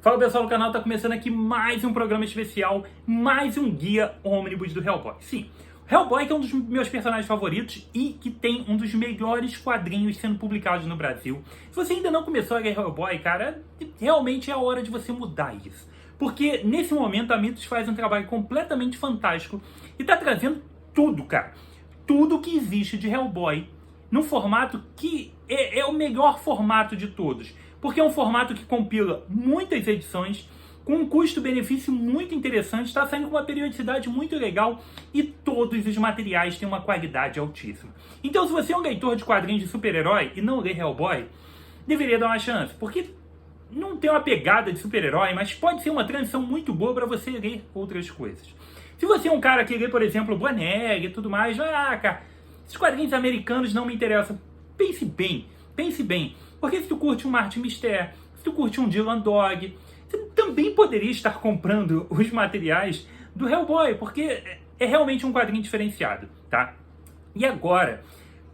Fala pessoal do canal, tá começando aqui mais um programa especial, mais um guia ônibus do Hellboy. Sim, Hellboy que é um dos meus personagens favoritos e que tem um dos melhores quadrinhos sendo publicados no Brasil. Se você ainda não começou a ler Hellboy, cara, realmente é a hora de você mudar isso. Porque nesse momento a Mitos faz um trabalho completamente fantástico e tá trazendo tudo, cara. Tudo que existe de Hellboy num formato que é o melhor formato de todos. Porque é um formato que compila muitas edições, com um custo-benefício muito interessante, está saindo com uma periodicidade muito legal e todos os materiais têm uma qualidade altíssima. Então, se você é um leitor de quadrinhos de super-herói e não lê Hellboy, deveria dar uma chance, porque não tem uma pegada de super-herói, mas pode ser uma transição muito boa para você ler outras coisas. Se você é um cara que lê, por exemplo, Boneg e tudo mais, cara, esses quadrinhos americanos não me interessam. Pense bem. Porque se tu curte um Martin Mister, se tu curte um Dylan Dog, você também poderia estar comprando os materiais do Hellboy, porque é realmente um quadrinho diferenciado, tá? E agora,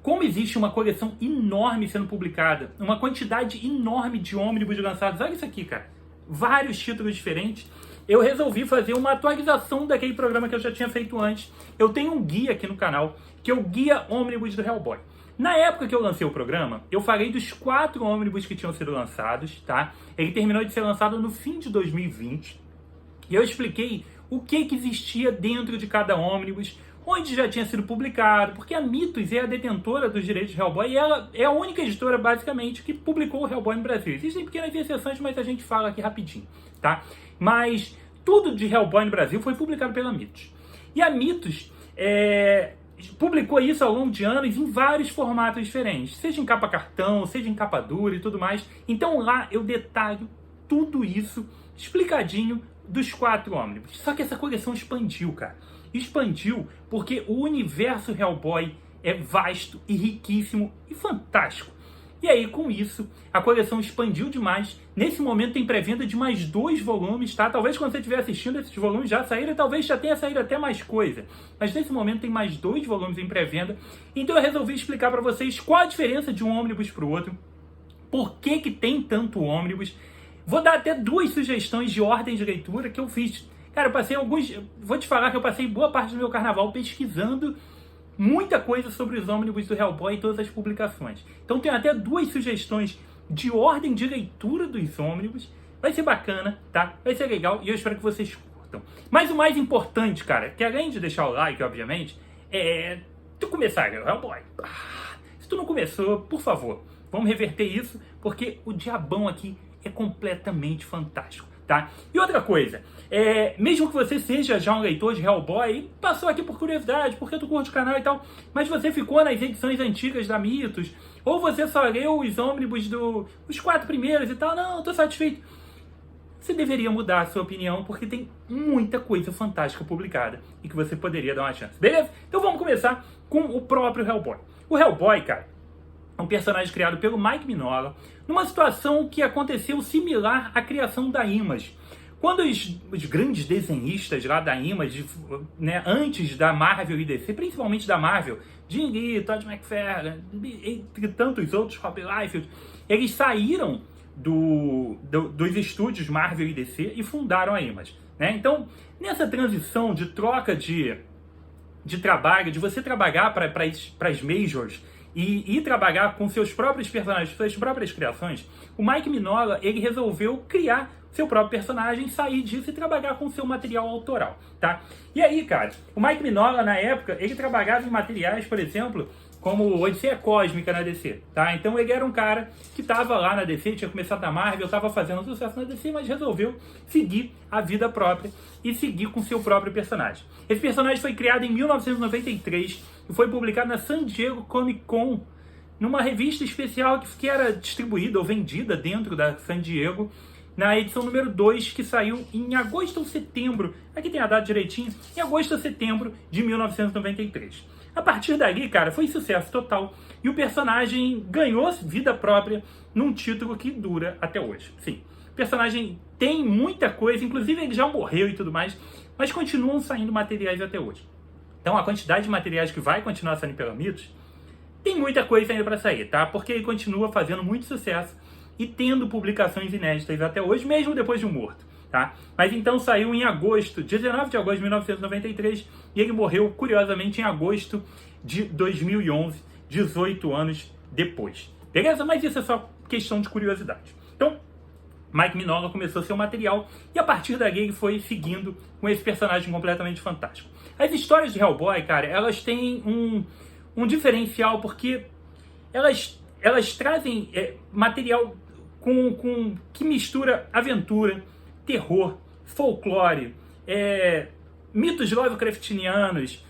como existe uma coleção enorme sendo publicada, uma quantidade enorme de ônibus lançados, olha isso aqui, cara, vários títulos diferentes, eu resolvi fazer uma atualização daquele programa que eu já tinha feito antes. Eu tenho um guia aqui no canal, que é o Guia Ônibus do Hellboy. Na época que eu lancei o programa, eu falei dos 4 ônibus que tinham sido lançados, tá? Ele terminou de ser lançado no fim de 2020. E eu expliquei o que existia dentro de cada ônibus, onde já tinha sido publicado, porque a Mitos é a detentora dos direitos de Hellboy e ela é a única editora, basicamente, que publicou o Hellboy no Brasil. Existem pequenas exceções, mas a gente fala aqui rapidinho, tá? Mas tudo de Hellboy no Brasil foi publicado pela Mitos. E a Mitos publicou isso ao longo de anos em vários formatos diferentes, seja em capa cartão, seja em capa dura e tudo mais. Então lá eu detalho tudo isso explicadinho dos 4 ônibus. Só que essa coleção expandiu, cara. Expandiu porque o universo Hellboy é vasto e riquíssimo e fantástico. E aí, com isso, a coleção expandiu demais. Nesse momento tem pré-venda de mais 2 volumes, tá? Talvez quando você estiver assistindo, esses volumes já saíram, talvez já tenha saído até mais coisa. Mas nesse momento tem mais 2 volumes em pré-venda. Então eu resolvi explicar para vocês qual a diferença de um ônibus para o outro. Por que tem tanto ônibus. Vou dar até 2 sugestões de ordem de leitura que eu fiz. Cara, eu passei vou te falar que eu passei boa parte do meu carnaval pesquisando muita coisa sobre os ônibus do Hellboy e todas as publicações. Então tem até 2 sugestões de ordem de leitura dos ônibus. Vai ser bacana, tá? Vai ser legal e eu espero que vocês curtam. Mas o mais importante, cara, que além de deixar o like, obviamente, é tu começar a ler o Hellboy. Se tu não começou, por favor, vamos reverter isso, porque o diabão aqui é completamente fantástico, tá? E outra coisa, mesmo que você seja já um leitor de Hellboy, passou aqui por curiosidade, porque tu curte o canal e tal, mas você ficou nas edições antigas da Mitos, ou você só leu os ônibus os 4 primeiros e tal, não, tô satisfeito. Você deveria mudar a sua opinião, porque tem muita coisa fantástica publicada e que você poderia dar uma chance, beleza? Então vamos começar com o próprio Hellboy. O Hellboy, cara, é um personagem criado pelo Mike Mignola, numa situação que aconteceu similar à criação da Image. Quando os grandes desenhistas lá da Image, né, antes da Marvel e DC, principalmente da Marvel, Jim Lee, Todd McFarlane, entre tantos outros, Rob Liefeld, eles saíram dos estúdios Marvel e DC e fundaram a Image, né? Então, nessa transição de troca de trabalho, de você trabalhar para as majors e trabalhar com seus próprios personagens, suas próprias criações, o Mike Mignola, ele resolveu criar seu próprio personagem, sair disso e trabalhar com seu material autoral, tá? E aí, cara, o Mike Mignola, na época, ele trabalhava em materiais, por exemplo, como Odisseia Cósmica na DC, tá? Então ele era um cara que estava lá na DC, tinha começado na Marvel, estava fazendo sucesso na DC, mas resolveu seguir a vida própria e seguir com seu próprio personagem. Esse personagem foi criado em 1993 e foi publicado na San Diego Comic Con, numa revista especial que era distribuída ou vendida dentro da San Diego, na edição número 2, que saiu em agosto ou setembro, aqui tem a data direitinho, em agosto ou setembro de 1993. A partir dali, cara, foi sucesso total e o personagem ganhou vida própria num título que dura até hoje. Sim, o personagem tem muita coisa, inclusive ele já morreu e tudo mais, mas continuam saindo materiais até hoje. Então a quantidade de materiais que vai continuar saindo pela Mitos, tem muita coisa ainda para sair, tá? Porque ele continua fazendo muito sucesso e tendo publicações inéditas até hoje, mesmo depois de morto. Tá? Mas então saiu em agosto, 19 de agosto de 1993, e ele morreu, curiosamente, em agosto de 2011, 18 anos depois. Beleza? Mas isso é só questão de curiosidade. Então, Mike Mignola começou seu material e a partir daí ele foi seguindo com esse personagem completamente fantástico. As histórias de Hellboy, cara, elas têm um diferencial porque elas trazem material que mistura aventura, terror, folclore, mitos Lovecraftianos.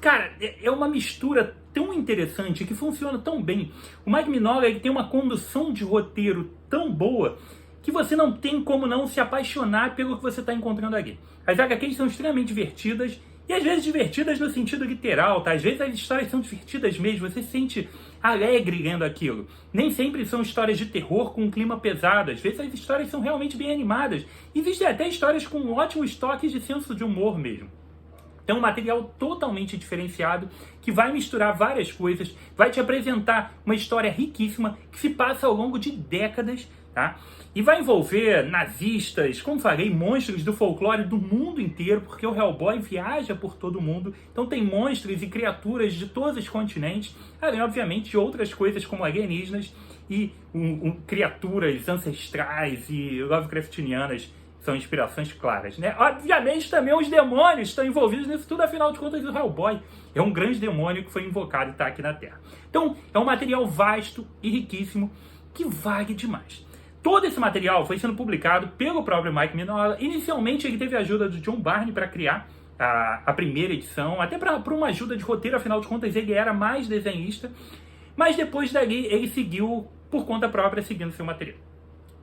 Cara, é uma mistura tão interessante que funciona tão bem. O Mike Mignola, ele tem uma condução de roteiro tão boa que você não tem como não se apaixonar pelo que você está encontrando aqui. As HQs são extremamente divertidas, e às vezes divertidas no sentido literal, tá? Às vezes as histórias são divertidas mesmo, você se sente alegre lendo aquilo. Nem sempre são histórias de terror com um clima pesado, às vezes as histórias são realmente bem animadas. Existem até histórias com ótimos toques de senso de humor mesmo. Então, um material totalmente diferenciado, que vai misturar várias coisas, vai te apresentar uma história riquíssima, que se passa ao longo de décadas, tá? E vai envolver nazistas, como falei, monstros do folclore do mundo inteiro, porque o Hellboy viaja por todo o mundo, então tem monstros e criaturas de todos os continentes, além, obviamente, de outras coisas como alienígenas e criaturas ancestrais e Lovecraftianas, são inspirações claras, né? Obviamente também os demônios estão envolvidos nisso tudo, afinal de contas o Hellboy é um grande demônio que foi invocado e está aqui na Terra. Então é um material vasto e riquíssimo que vale demais. Todo esse material foi sendo publicado pelo próprio Mike Mignola. Inicialmente ele teve a ajuda do John Barney para criar a primeira edição, até para uma ajuda de roteiro, afinal de contas ele era mais desenhista, mas depois dali ele seguiu por conta própria seguindo seu material.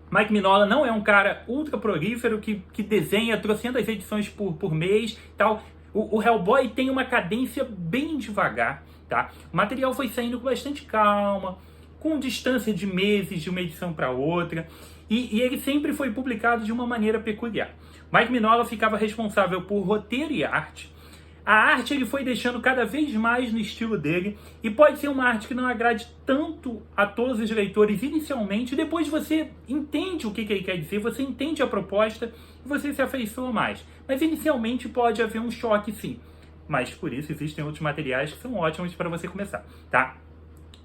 Mike Mignola não é um cara ultra prolífero que desenha trocentas edições por mês, tal. O Hellboy tem uma cadência bem devagar, tá? O material foi saindo com bastante calma, com distância de meses de uma edição para outra, e ele sempre foi publicado de uma maneira peculiar. Mike Mignola ficava responsável por roteiro e arte. A arte ele foi deixando cada vez mais no estilo dele, e pode ser uma arte que não agrade tanto a todos os leitores inicialmente, depois você entende o que ele quer dizer, você entende a proposta e você se afeiçoa mais. Mas inicialmente pode haver um choque sim, mas por isso existem outros materiais que são ótimos para você começar, tá?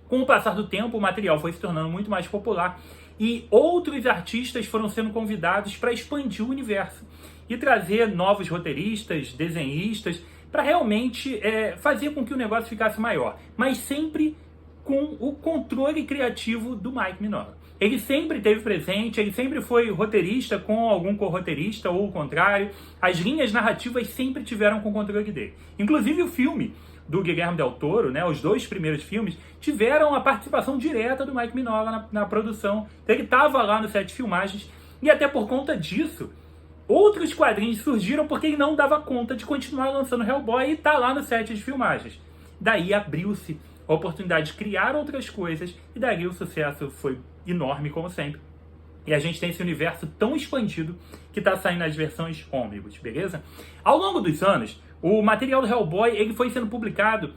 Com o passar do tempo, o material foi se tornando muito mais popular e outros artistas foram sendo convidados para expandir o universo e trazer novos roteiristas, desenhistas, para realmente fazer com que o negócio ficasse maior, mas sempre com o controle criativo do Mike Mignola. Ele sempre esteve presente, ele sempre foi roteirista com algum co-roteirista ou o contrário. As linhas narrativas sempre tiveram com o controle dele. Inclusive o filme do Guillermo del Toro, né, os dois primeiros filmes, tiveram a participação direta do Mike Mignola na produção. Então, ele estava lá no set de filmagens e até por conta disso, outros quadrinhos surgiram porque ele não dava conta de continuar lançando Hellboy e tá lá no set de filmagens. Daí abriu-se a oportunidade de criar outras coisas e daí o sucesso foi enorme, como sempre. E a gente tem esse universo tão expandido que tá saindo nas versões ônibus, beleza? Ao longo dos anos, o material do Hellboy ele foi sendo publicado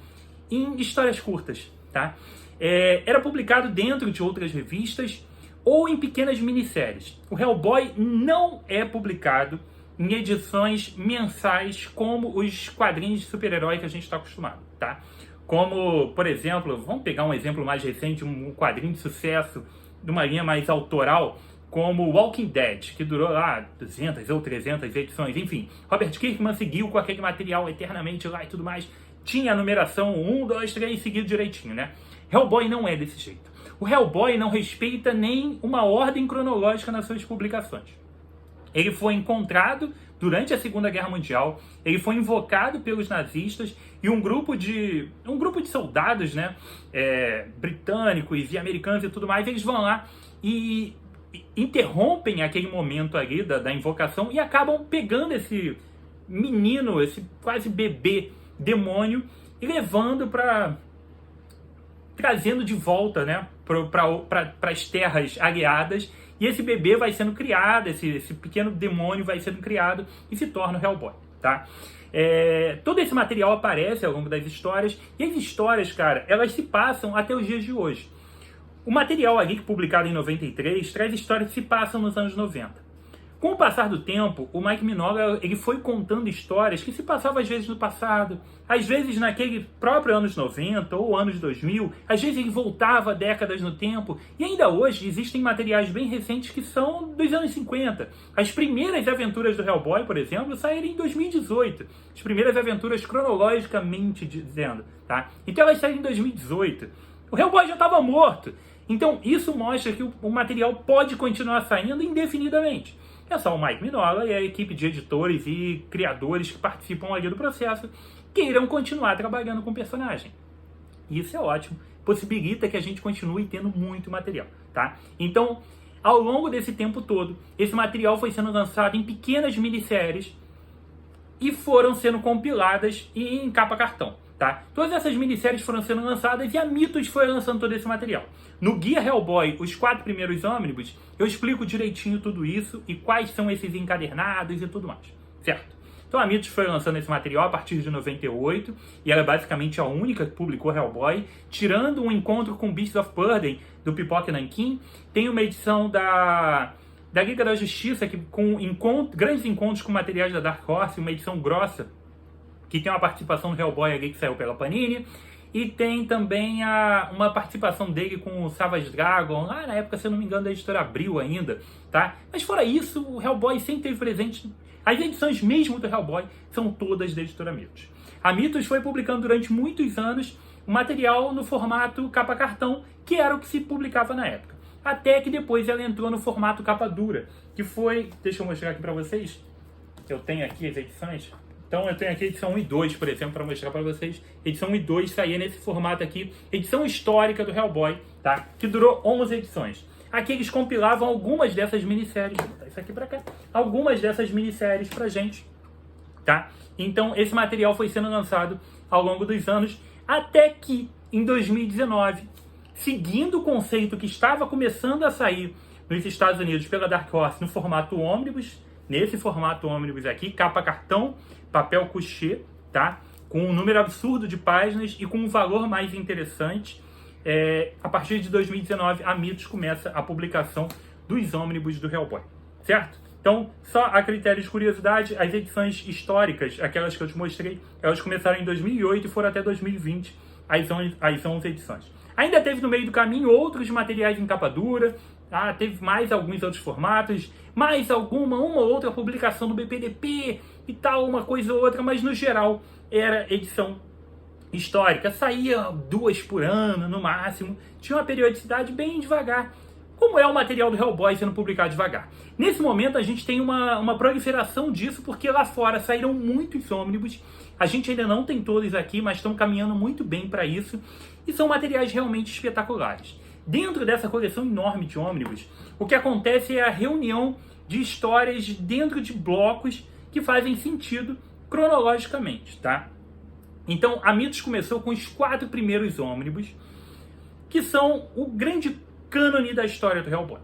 em histórias curtas, tá? Era publicado dentro de outras revistas ou em pequenas minisséries. O Hellboy não é publicado em edições mensais como os quadrinhos de super-herói que a gente está acostumado, tá? Como, por exemplo, vamos pegar um exemplo mais recente, um quadrinho de sucesso de uma linha mais autoral, como Walking Dead, que durou lá 200 ou 300 edições, enfim. Robert Kirkman seguiu com aquele material eternamente lá e tudo mais. Tinha a numeração 1, 2, 3 seguido direitinho, né? Hellboy não é desse jeito. O Hellboy não respeita nem uma ordem cronológica nas suas publicações. Ele foi encontrado durante a Segunda Guerra Mundial, ele foi invocado pelos nazistas e um grupo de soldados, né, britânicos e americanos e tudo mais, eles vão lá e interrompem aquele momento ali da invocação e acabam pegando esse menino, esse quase bebê demônio e levando trazendo de volta, né, para as terras aliadas, e esse bebê vai sendo criado, esse pequeno demônio vai sendo criado e se torna o Hellboy, tá? Todo esse material aparece ao longo das histórias, e as histórias, cara, elas se passam até os dias de hoje. O material ali, publicado em 93, traz histórias que se passam nos anos 90. Com o passar do tempo, o Mike Mignola ele foi contando histórias que se passavam às vezes no passado, às vezes naquele próprio anos 90 ou anos 2000, às vezes ele voltava décadas no tempo, e ainda hoje existem materiais bem recentes que são dos anos 50. As primeiras aventuras do Hellboy, por exemplo, saíram em 2018. As primeiras aventuras cronologicamente dizendo, tá? Então elas saíram em 2018. O Hellboy já estava morto. Então isso mostra que o material pode continuar saindo indefinidamente. É só o Mike Mignola e a equipe de editores e criadores que participam ali do processo queiram continuar trabalhando com o personagem. Isso é ótimo, possibilita que a gente continue tendo muito material, tá? Então, ao longo desse tempo todo, esse material foi sendo lançado em pequenas minisséries e foram sendo compiladas em capa cartão. Tá? Todas essas minisséries foram sendo lançadas e a Mythos foi lançando todo esse material. No Guia Hellboy, os 4 primeiros ônibus, eu explico direitinho tudo isso e quais são esses encadernados e tudo mais, certo? Então a Mythos foi lançando esse material a partir de 98 e ela é basicamente a única que publicou Hellboy, tirando um encontro com Beasts of Burden do Pipoca Nankin. Tem uma edição da Liga da Justiça que, com grandes encontros com materiais da Dark Horse, uma edição grossa, que tem uma participação do Hellboy ali que saiu pela Panini, e tem também uma participação dele com o Savage Dragon, lá na época, se eu não me engano, da editora Abril ainda, tá? Mas fora isso, o Hellboy sempre teve presente, as edições mesmo do Hellboy são todas da editora Mythos. A Mythos foi publicando durante muitos anos o material no formato capa cartão, que era o que se publicava na época. Até que depois ela entrou no formato capa dura, que foi, deixa eu mostrar aqui pra vocês, eu tenho aqui as edições. Então eu tenho aqui a edição 1 e 2, por exemplo, para mostrar para vocês. Edição 1 e 2 saía nesse formato aqui, edição histórica do Hellboy, tá? Que durou 11 edições. Aqui eles compilavam algumas dessas minisséries, vou botar isso aqui para cá, algumas dessas minisséries pra gente, tá? Então esse material foi sendo lançado ao longo dos anos, até que em 2019, seguindo o conceito que estava começando a sair nos Estados Unidos pela Dark Horse no formato ônibus, nesse formato ônibus aqui, capa cartão, papel couché, tá? Com um número absurdo de páginas e com um valor mais interessante. A partir de 2019, a Mythos começa a publicação dos ônibus do Hellboy, certo? Então, só a critério de curiosidade, as edições históricas, aquelas que eu te mostrei, elas começaram em 2008 e foram até 2020, as 11 edições. Ainda teve no meio do caminho outros materiais em capa dura, tá? Teve mais alguns outros formatos, mais uma ou outra publicação do BPDP e tal, uma coisa ou outra, mas no geral era edição histórica. Saía 2 por ano, no máximo, tinha uma periodicidade bem devagar, como é o material do Hellboy sendo publicado devagar. Nesse momento a gente tem uma proliferação disso, porque lá fora saíram muitos ônibus, a gente ainda não tem todos aqui, mas estão caminhando muito bem para isso, e são materiais realmente espetaculares. Dentro dessa coleção enorme de ônibus, o que acontece é a reunião de histórias dentro de blocos que fazem sentido cronologicamente, tá? Então, a Mythos começou com os 4 primeiros ônibus, que são o grande cânone da história do Hellboy.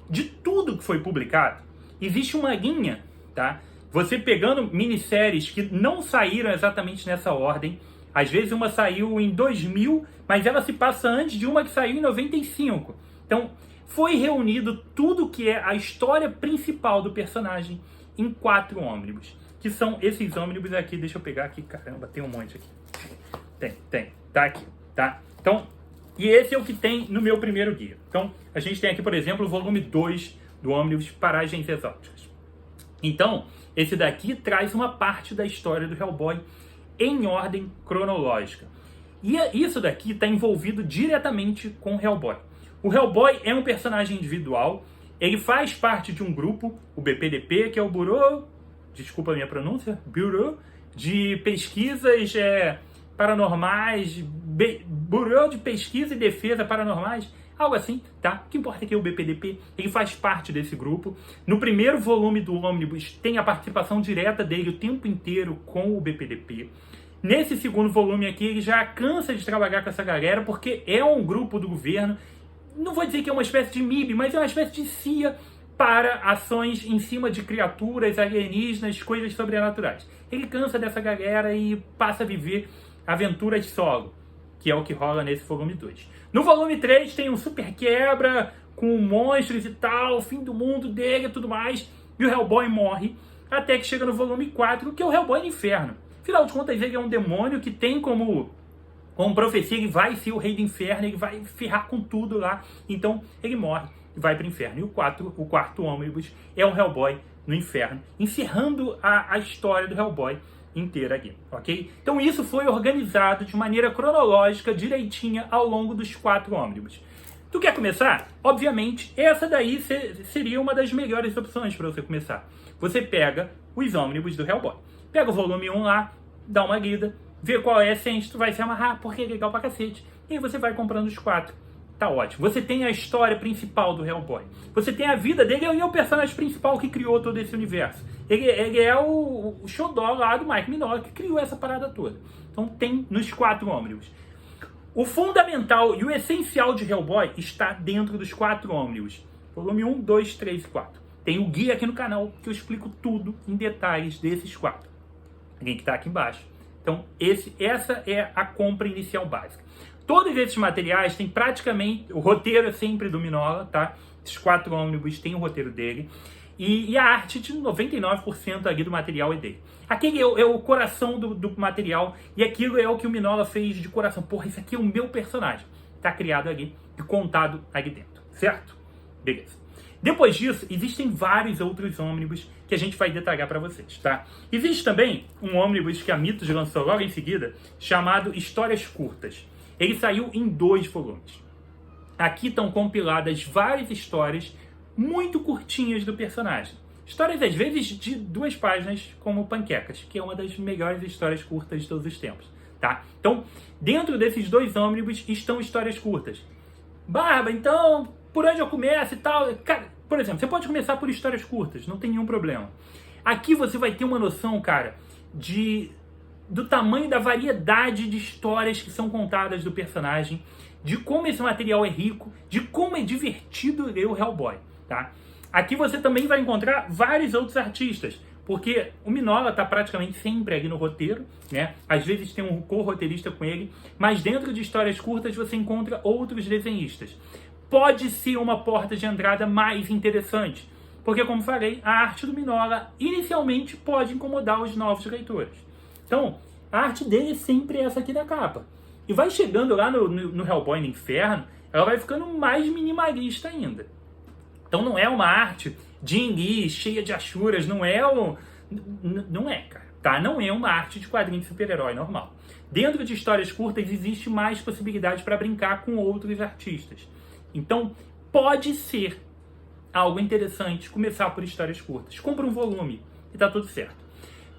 De tudo que foi publicado, existe uma linha, tá? Você pegando minisséries que não saíram exatamente nessa ordem, às vezes uma saiu em 2000, mas ela se passa antes de uma que saiu em 95. Então, foi reunido tudo que é a história principal do personagem em 4 ônibus, que são esses ônibus aqui. Deixa eu pegar aqui, caramba, tem um monte aqui. Tem, tá aqui, tá? Então, e esse é o que tem no meu primeiro guia. Então, a gente tem aqui, por exemplo, o volume 2 do ônibus Paragens Exóticas. Então, esse daqui traz uma parte da história do Hellboy em ordem cronológica. E isso daqui está envolvido diretamente com o Hellboy. O Hellboy é um personagem individual, ele faz parte de um grupo, o BPDP, que é o Bureau, desculpa a minha pronúncia, Bureau de Pesquisas Paranormais, Bureau de Pesquisa e Defesa Paranormais, algo assim, tá? O que importa é que o BPDP, ele faz parte desse grupo. No primeiro volume do ônibus tem a participação direta dele o tempo inteiro com o BPDP. Nesse segundo volume aqui, ele já cansa de trabalhar com essa galera, porque é um grupo do governo. Não vou dizer que é uma espécie de MIB, mas é uma espécie de CIA para ações em cima de criaturas alienígenas, coisas sobrenaturais. Ele cansa dessa galera e passa a viver aventuras solo. que é o que rola nesse volume 2. No volume 3 tem um super quebra com monstros e tal, fim do mundo dele e tudo mais, e o Hellboy morre, até que chega no volume 4, que é o Hellboy no Inferno. Afinal de contas, ele é um demônio que tem como profecia, ele vai ser o rei do inferno, ele vai ferrar com tudo lá, então ele morre e vai para o inferno. E o quarto ônibus é o Hellboy no Inferno, encerrando a história do Hellboy inteira aqui, ok? Então isso foi organizado de maneira cronológica, direitinha, ao longo dos 4 ônibus. Tu quer começar? Obviamente, essa daí seria uma das melhores opções para você começar. Você pega os ônibus do Hellboy. Pega o volume 1 lá, dá uma lida, vê qual é a essência, tu vai se amarrar, porque é legal pra cacete. E aí você vai comprando os 4. Tá ótimo. Você tem a história principal do Hellboy. Você tem a vida dele, ele é o personagem principal que criou todo esse universo. Ele é o xodó lá do Mike Mignola que criou essa parada toda. Então tem nos 4 ônibus. O fundamental e o essencial de Hellboy está dentro dos 4 ônibus. Volume 1, 2, 3 e 4. Tem o guia aqui no canal que eu explico tudo em detalhes desses 4. O link está aqui embaixo. Então essa é a compra inicial básica. Todos esses materiais têm praticamente... O roteiro é sempre do Mignola, tá? Esses 4 ônibus têm o roteiro dele. E a arte de 99% ali do material é dele. Aquele é o coração do material. E aquilo é o que o Mignola fez de coração. Porra, isso aqui é o meu personagem. Tá criado ali e contado ali dentro. Certo? Beleza. Depois disso, existem vários outros ônibus que a gente vai detalhar para vocês, tá? Existe também um ônibus que a Mythos lançou logo em seguida, chamado Histórias Curtas. Ele saiu em 2 volumes. Aqui estão compiladas várias histórias muito curtinhas do personagem. Histórias, às vezes, de 2 páginas, como Panquecas, que é uma das melhores histórias curtas de todos os tempos, tá? Então, dentro desses 2 ônibus estão histórias curtas. Barba, então, por onde eu começo e tal? Cara, por exemplo, você pode começar por histórias curtas, não tem nenhum problema. Aqui você vai ter uma noção, cara, do tamanho da variedade de histórias que são contadas do personagem, de como esse material é rico, de como é divertido ler o Hellboy, tá? Aqui você também vai encontrar vários outros artistas, porque o Mignola está praticamente sempre ali no roteiro, né? Às vezes tem um co-roteirista com ele, mas dentro de histórias curtas você encontra outros desenhistas. Pode ser uma porta de entrada mais interessante, porque, como falei, a arte do Mignola inicialmente pode incomodar os novos leitores. Então, a arte dele é sempre essa aqui da capa. E vai chegando lá no Hellboy no Inferno, ela vai ficando mais minimalista ainda. Então não é uma arte Jim Lee, cheia de achuras, não é, cara. Tá? Não é uma arte de quadrinho de super-herói normal. Dentro de histórias curtas existe mais possibilidade para brincar com outros artistas. Então pode ser algo interessante começar por histórias curtas. Compra um volume e tá tudo certo.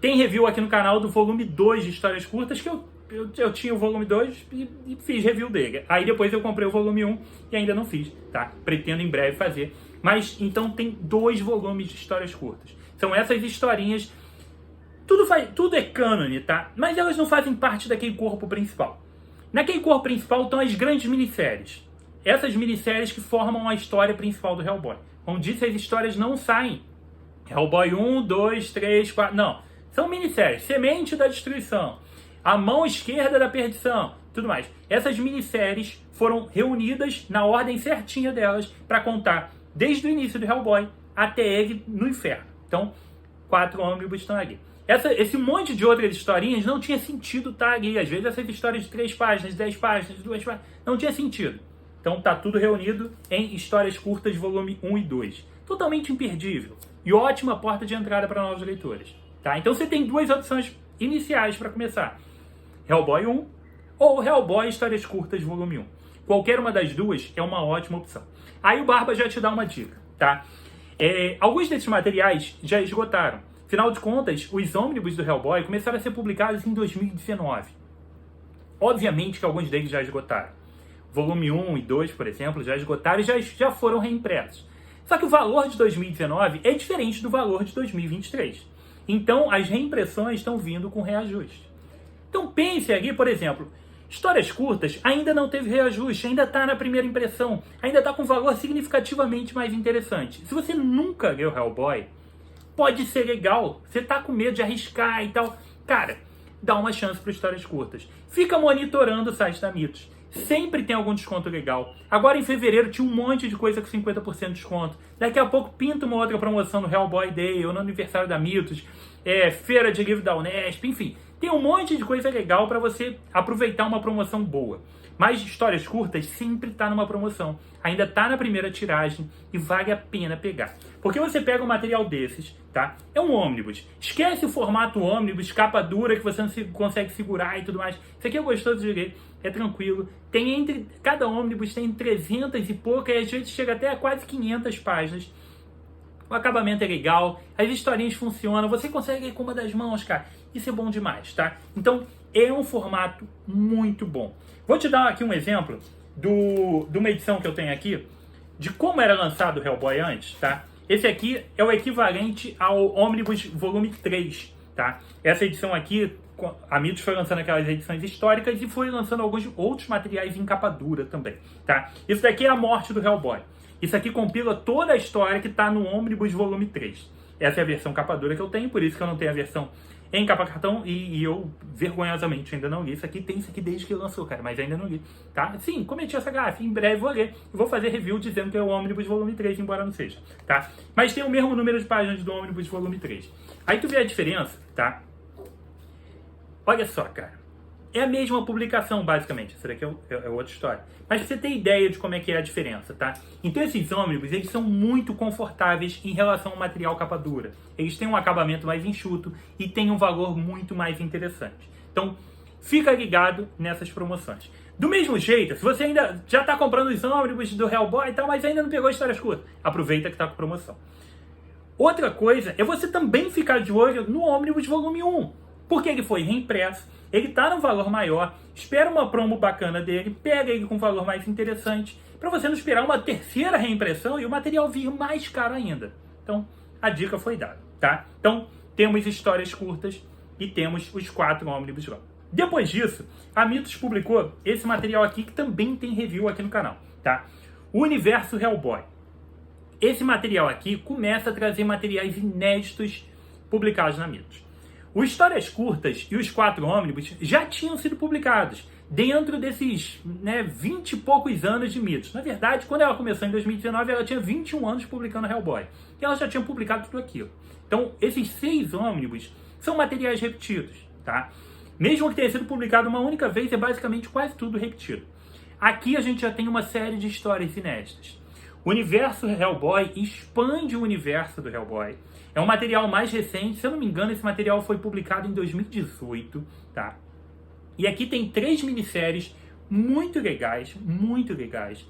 Tem review aqui no canal do volume 2 de histórias curtas, que eu tinha o volume 2 e fiz review dele. Aí depois eu comprei o volume 1 e ainda não fiz, tá? Pretendo em breve fazer. Mas então tem 2 volumes de histórias curtas. São essas historinhas. Tudo é cânone, tá? Mas elas não fazem parte daquele corpo principal. Naquele corpo principal estão as grandes minisséries. Essas minisséries que formam a história principal do Hellboy. Como disse, as histórias não saem. Hellboy 1, 2, 3, 4... Não. São minisséries. Semente da Destruição. A Mão Esquerda da Perdição. Tudo mais. Essas minisséries foram reunidas na ordem certinha delas para contar desde o início do Hellboy até ele no inferno. Então, 4 ônibus estão ali. Esse monte de outras historinhas não tinha sentido estar ali. Às vezes essas histórias de 3 páginas, 10 páginas, 2 páginas, não tinha sentido. Então tá tudo reunido em histórias curtas, volume 1 e 2. Totalmente imperdível. E ótima porta de entrada para novos leitores. Tá? Então você tem 2 opções iniciais para começar. Hellboy 1 ou Hellboy Histórias Curtas, volume 1. Qualquer uma das 2 é uma ótima opção. Aí o Barba já te dá uma dica, tá? Alguns desses materiais já esgotaram. Afinal de contas, os ônibus do Hellboy começaram a ser publicados em 2019. Obviamente que alguns deles já esgotaram. Volume 1 e 2, por exemplo, já esgotaram e já foram reimpressos. Só que o valor de 2019 é diferente do valor de 2023. Então, as reimpressões estão vindo com reajuste. Então, pense aqui, por exemplo, histórias curtas ainda não teve reajuste, ainda está na primeira impressão, ainda está com valor significativamente mais interessante. Se você nunca leu Hellboy, pode ser legal, você está com medo de arriscar e tal. Cara, dá uma chance para histórias curtas. Fica monitorando o site da Mitos. Sempre tem algum desconto legal. Agora em fevereiro tinha um monte de coisa com 50% de desconto. Daqui a pouco pinta uma outra promoção no Hellboy Day ou no aniversário da Mitos, feira de livro da Unesp, enfim. Tem um monte de coisa legal para você aproveitar uma promoção boa. Mas histórias curtas sempre está numa promoção. Ainda está na primeira tiragem e vale a pena pegar. Porque você pega um material desses, tá? É um ônibus. Esquece o formato ônibus, capa dura que você não consegue segurar e tudo mais. Isso aqui é gostoso de ler, é tranquilo. Tem cada ônibus tem 300 e pouca, e às vezes chega até a quase 500 páginas. O acabamento é legal, as historinhas funcionam, você consegue ler com uma das mãos, cara. Isso é bom demais, tá? Então, é um formato muito bom. Vou te dar aqui um exemplo de uma edição que eu tenho aqui, de como era lançado o Hellboy antes, tá? Esse aqui é o equivalente ao Omnibus Volume 3, tá? Essa edição aqui, a Mitos foi lançando aquelas edições históricas e foi lançando alguns outros materiais em capa dura também, tá? Isso daqui é a morte do Hellboy. Isso aqui compila toda a história que está no Omnibus Volume 3. Essa é a versão capa dura que eu tenho, por isso que eu não tenho a versão em capa cartão e eu, vergonhosamente, ainda não li. Isso aqui tem isso aqui desde que lançou, cara, mas ainda não li, tá? Sim, cometi essa gafe, em breve vou ler. E vou fazer review dizendo que é o Omnibus Volume 3, embora não seja, tá? Mas tem o mesmo número de páginas do Omnibus Volume 3. Aí tu vê a diferença, tá? Olha só, cara. É a mesma publicação, basicamente. Essa daqui é outra história. Mas pra você ter ideia de como é que é a diferença, tá? Então esses ônibus, eles são muito confortáveis em relação ao material capa dura. Eles têm um acabamento mais enxuto e têm um valor muito mais interessante. Então, fica ligado nessas promoções. Do mesmo jeito, se você ainda já tá comprando os ônibus do Hellboy e tal, mas ainda não pegou histórias curtas, aproveita que tá com promoção. Outra coisa é você também ficar de olho no ônibus volume 1. Porque ele foi reimpresso, ele está num valor maior, espera uma promo bacana dele, pega ele com um valor mais interessante, para você não esperar uma terceira reimpressão e o material vir mais caro ainda. Então, a dica foi dada, tá? Então, temos histórias curtas e temos os 4 ônibus lá. Depois disso, a Mitos publicou esse material aqui, que também tem review aqui no canal, tá? O Universo Hellboy. Esse material aqui começa a trazer materiais inéditos publicados na Mitos. Os Histórias Curtas e os 4 ônibus já tinham sido publicados dentro desses 20 e poucos anos de Mitos. Na verdade, quando ela começou em 2019, ela tinha 21 anos publicando Hellboy. E ela já tinha publicado tudo aquilo. Então, esses 6 ônibus são materiais repetidos, tá? Mesmo que tenha sido publicado uma única vez, é basicamente quase tudo repetido. Aqui a gente já tem uma série de histórias inéditas. O universo Hellboy expande o universo do Hellboy. É um material mais recente, se eu não me engano, esse material foi publicado em 2018, tá? E aqui tem 3 minisséries muito legais, muito legais.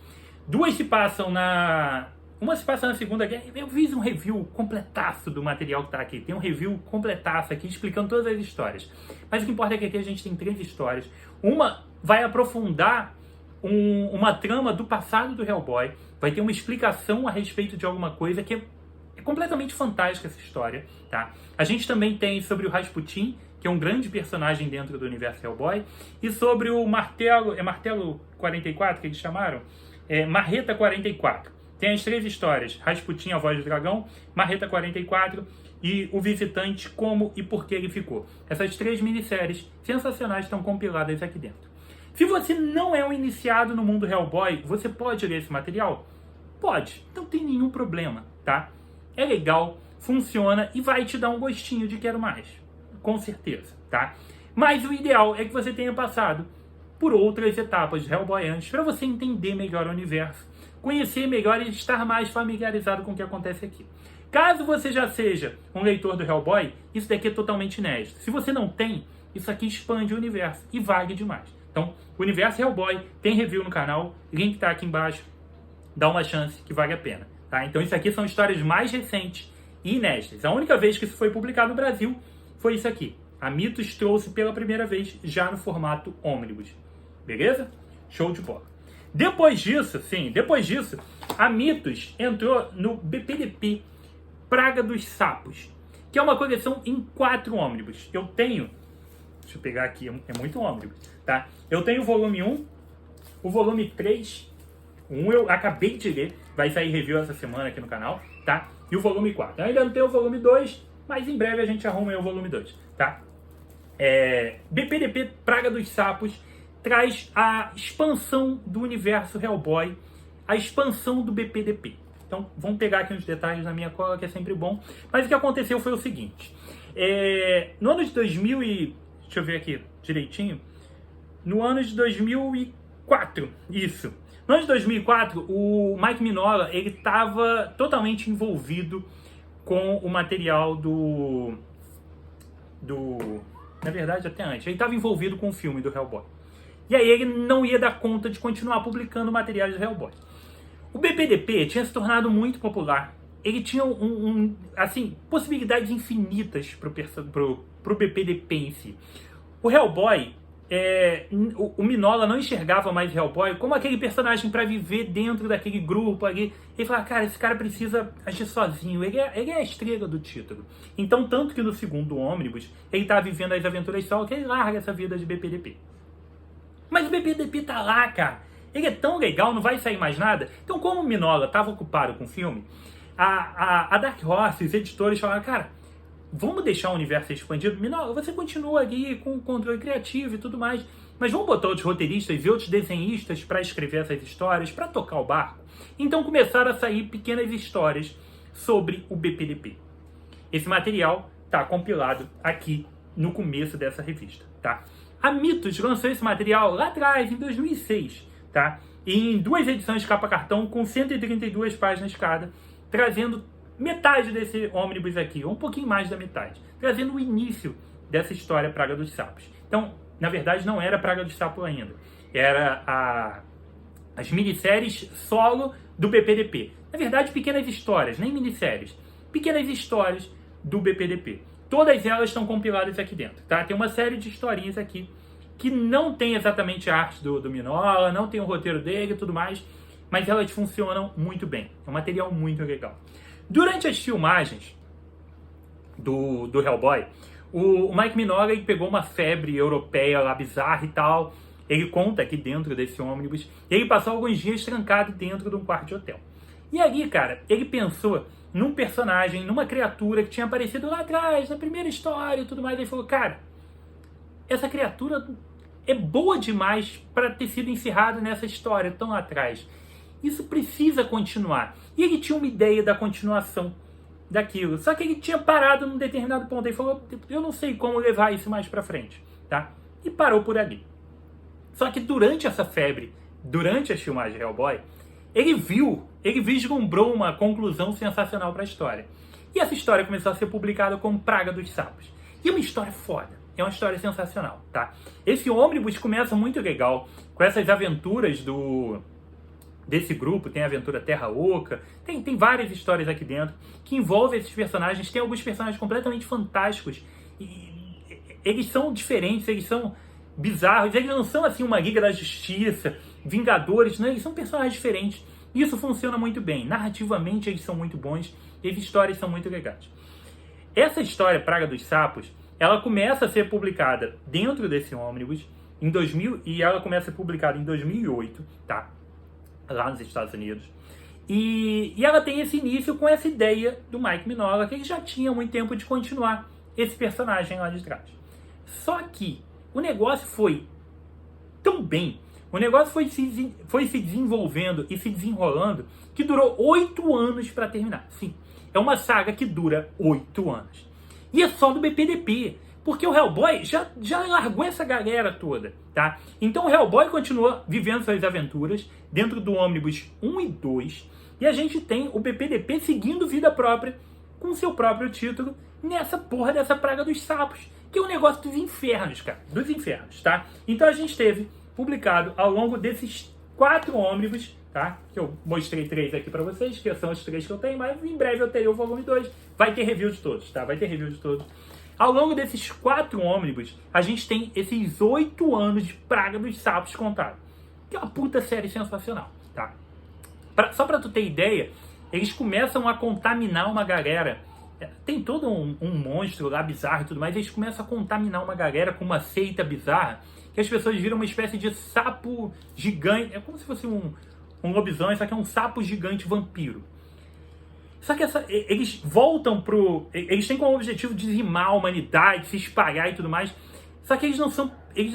2 se passam uma se passa na Segunda Guerra. Eu fiz um review completaço do material que tá aqui. Tem um review completaço aqui, explicando todas as histórias. Mas o que importa é que aqui a gente tem 3 histórias. Uma vai aprofundar uma trama do passado do Hellboy. Vai ter uma explicação a respeito de alguma coisa que é completamente fantástica essa história, tá? A gente também tem sobre o Rasputin, que é um grande personagem dentro do universo Hellboy, e sobre o Martelo, Martelo 44 que eles chamaram? Marreta 44. Tem as 3 histórias, Rasputin, a voz do dragão, Marreta 44 e o visitante, como e por que ele ficou. Essas 3 minisséries sensacionais estão compiladas aqui dentro. Se você não é um iniciado no mundo Hellboy, você pode ler esse material? Pode, não tem nenhum problema, tá? É legal, funciona e vai te dar um gostinho de quero mais, com certeza, tá? Mas o ideal é que você tenha passado por outras etapas de Hellboy antes, para você entender melhor o universo, conhecer melhor e estar mais familiarizado com o que acontece aqui. Caso você já seja um leitor do Hellboy, isso daqui é totalmente inédito. Se você não tem, isso aqui expande o universo e vale demais. Então, o Universo Hellboy tem review no canal, link tá aqui embaixo, dá uma chance que vale a pena. Tá? Então isso aqui são histórias mais recentes e inéditas. A única vez que isso foi publicado no Brasil foi isso aqui. A Mitos trouxe pela primeira vez já no formato ônibus. Beleza? Show de bola. Depois disso, a Mitos entrou no BPDP Praga dos Sapos, que é uma coleção em 4 ônibus. Eu tenho, deixa eu pegar aqui, é muito ônibus, tá? Eu tenho o volume 1, o volume 3, o 1 eu acabei de ler, vai sair review essa semana aqui no canal, tá? E o volume 4. Eu ainda não tenho o volume 2, mas em breve a gente arruma aí o volume 2, tá? BPDP Praga dos Sapos traz a expansão do universo Hellboy, a expansão do BPDP. Então, vamos pegar aqui uns detalhes na minha cola, que é sempre bom. Mas o que aconteceu foi o seguinte. No ano de 2000 e... Deixa eu ver aqui direitinho. No ano de 2004, isso. No ano de 2004, o Mike Mignola, ele estava totalmente envolvido com o material na verdade, até antes. Ele estava envolvido com o filme do Hellboy. E aí ele não ia dar conta de continuar publicando materiais do Hellboy. O BPDP tinha se tornado muito popular. Ele tinha assim, possibilidades infinitas pro BPDP em si. O Hellboy, o Mignola não enxergava mais Hellboy como aquele personagem para viver dentro daquele grupo ali. Ele falava, cara, esse cara precisa agir sozinho, ele é a estrela do título. Então, tanto que no segundo ônibus, ele tá vivendo as aventuras solo, que ele larga essa vida de BPDP. Mas o BPDP tá lá, cara. Ele é tão legal, não vai sair mais nada. Então, como o Mignola estava ocupado com o filme, a Dark Horse, os editores falaram, cara, vamos deixar o universo expandido? Mignola, você continua ali com o controle criativo e tudo mais, mas vamos botar outros roteiristas e outros desenhistas para escrever essas histórias, para tocar o barco? Então começaram a sair pequenas histórias sobre o BPDP. Esse material está compilado aqui no começo dessa revista, tá? A Mythos lançou esse material lá atrás, em 2006, tá? Em 2 edições de capa cartão, com 132 páginas cada, trazendo metade desse ônibus aqui, ou um pouquinho mais da metade, trazendo o início dessa história Praga dos Sapos. Então, na verdade, não era Praga dos Sapos ainda. Era as minisséries solo do BPDP. Na verdade, pequenas histórias, nem minisséries. Pequenas histórias do BPDP. Todas elas estão compiladas aqui dentro, tá? Tem uma série de historinhas aqui que não tem exatamente a arte do Mignola, não tem o roteiro dele e tudo mais, mas elas funcionam muito bem. É um material muito legal. Durante as filmagens do Hellboy, o Mike Mignola pegou uma febre europeia lá bizarra e tal. Ele conta aqui dentro desse ônibus. Ele passou alguns dias trancado dentro de um quarto de hotel. E aí, cara, ele pensou num personagem, numa criatura que tinha aparecido lá atrás, na primeira história e tudo mais. Ele falou, cara, essa criatura é boa demais para ter sido encerrada nessa história tão lá atrás. Isso precisa continuar. E ele tinha uma ideia da continuação daquilo. Só que ele tinha parado num determinado ponto. Ele falou, eu não sei como levar isso mais pra frente, tá? E parou por ali. Só que durante essa febre, durante as filmagens de Hellboy, ele vislumbrou uma conclusão sensacional para a história. E essa história começou a ser publicada como Praga dos Sapos. E é uma história foda. É uma história sensacional, tá? Esse ônibus começa muito legal, com essas aventuras desse grupo. Tem a aventura Terra Oca, tem várias histórias aqui dentro que envolvem esses personagens. Tem alguns personagens completamente fantásticos. E eles são diferentes, eles são bizarros, eles não são assim uma Liga da Justiça, Vingadores, não, eles são personagens diferentes. Isso funciona muito bem. Narrativamente eles são muito bons, e as histórias são muito legais. Essa história, Praga dos Sapos, ela começa a ser publicada dentro desse ônibus em 2000, e ela começa a ser publicada em 2008, tá? Lá nos Estados Unidos. E ela tem esse início com essa ideia do Mike Mignola, que ele já tinha muito tempo de continuar esse personagem lá de trás. Só que o negócio foi tão bem, o negócio foi se desenvolvendo e se desenrolando, que durou 8 anos para terminar. Sim, é uma saga que dura 8 anos. E é só do BPDP, porque o Hellboy já largou essa galera toda, tá? Então o Hellboy continua vivendo suas aventuras dentro do ônibus 1 e 2, e a gente tem o BPDP seguindo vida própria, com seu próprio título, nessa porra dessa Praga dos Sapos, que é um negócio dos infernos, cara, dos infernos, tá? Então a gente teve publicado ao longo desses 4 ônibus, tá? Que eu mostrei 3 aqui pra vocês, que são os 3 que eu tenho, mas em breve eu terei o volume 2, vai ter review de todos, tá? Vai ter review de todos. Ao longo desses 4 ônibus, a gente tem esses 8 anos de Praga dos Sapos contado, que é uma puta série sensacional, tá? Só pra tu ter ideia, eles começam a contaminar uma galera. Tem todo um monstro lá bizarro e tudo mais, eles começam a contaminar uma galera com uma seita bizarra, que as pessoas viram uma espécie de sapo gigante, é como se fosse um lobisomem, só que é um sapo gigante vampiro. Só que eles voltam eles têm como objetivo dizimar a humanidade, se espalhar e tudo mais, Só que eles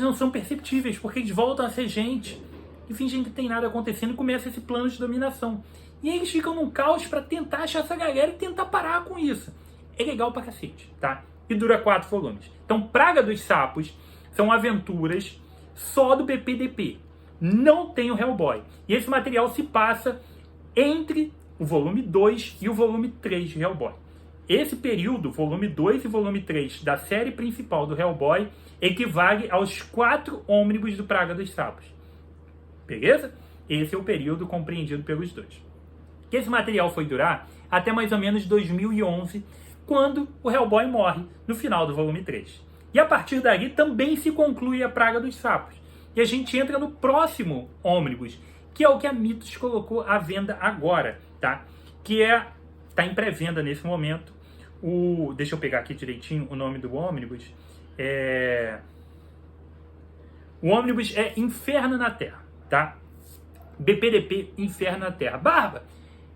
não são perceptíveis, porque eles voltam a ser gente e fingem que tem nada acontecendo e começa esse plano de dominação. E eles ficam num caos para tentar achar essa galera e tentar parar com isso. É legal pra cacete, tá? E dura 4 volumes. Então, Praga dos Sapos são aventuras só do BPDP. Não tem o Hellboy. E esse material se passa entre o volume 2 e o volume 3 de Hellboy. Esse período, volume 2 e volume 3 da série principal do Hellboy, equivale aos 4 ônibus do Praga dos Sapos. Beleza? Esse é o período compreendido pelos dois. Esse material foi durar até mais ou menos 2011, quando o Hellboy morre no final do volume 3. E a partir dali também se conclui a Praga dos Sapos. E a gente entra no próximo ônibus, que é o que a Mythos colocou à venda agora, tá? Que tá em pré-venda nesse momento. Deixa eu pegar aqui direitinho o nome do ônibus. O ônibus é Inferno na Terra, tá? BPDP Inferno na Terra. Barba!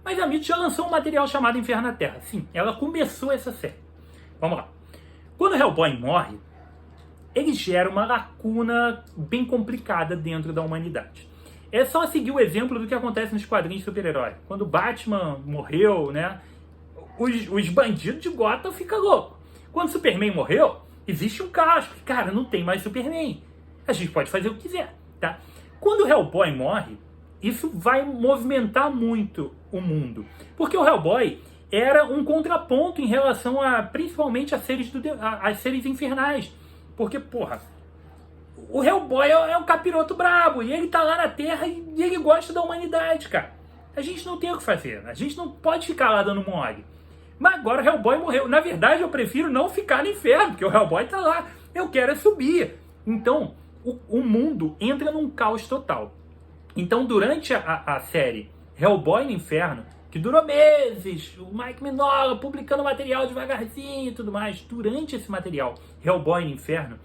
Mas a Mythos já lançou um material chamado Inferno na Terra. Sim, ela começou essa série. Vamos lá. Quando o Hellboy morre, ele gera uma lacuna bem complicada dentro da humanidade. É só seguir o exemplo do que acontece nos quadrinhos de super-herói. Quando o Batman morreu, né, os bandidos de Gotham ficam loucos. Quando o Superman morreu, existe um caos. Cara, não tem mais Superman. A gente pode fazer o que quiser, tá? Quando o Hellboy morre, isso vai movimentar muito o mundo. Porque o Hellboy era um contraponto em relação principalmente às séries infernais. Porque, porra, o Hellboy é um capiroto brabo. E ele tá lá na Terra e ele gosta da humanidade, cara. A gente não tem o que fazer. A gente não pode ficar lá dando mole. Mas agora o Hellboy morreu. Na verdade, eu prefiro não ficar no inferno, porque o Hellboy tá lá. Eu quero subir. Então, o mundo entra num caos total. Então, durante a série Hellboy no Inferno, que durou meses, o Mike Mignola publicando material devagarzinho e tudo mais, durante esse material Hellboy no Inferno,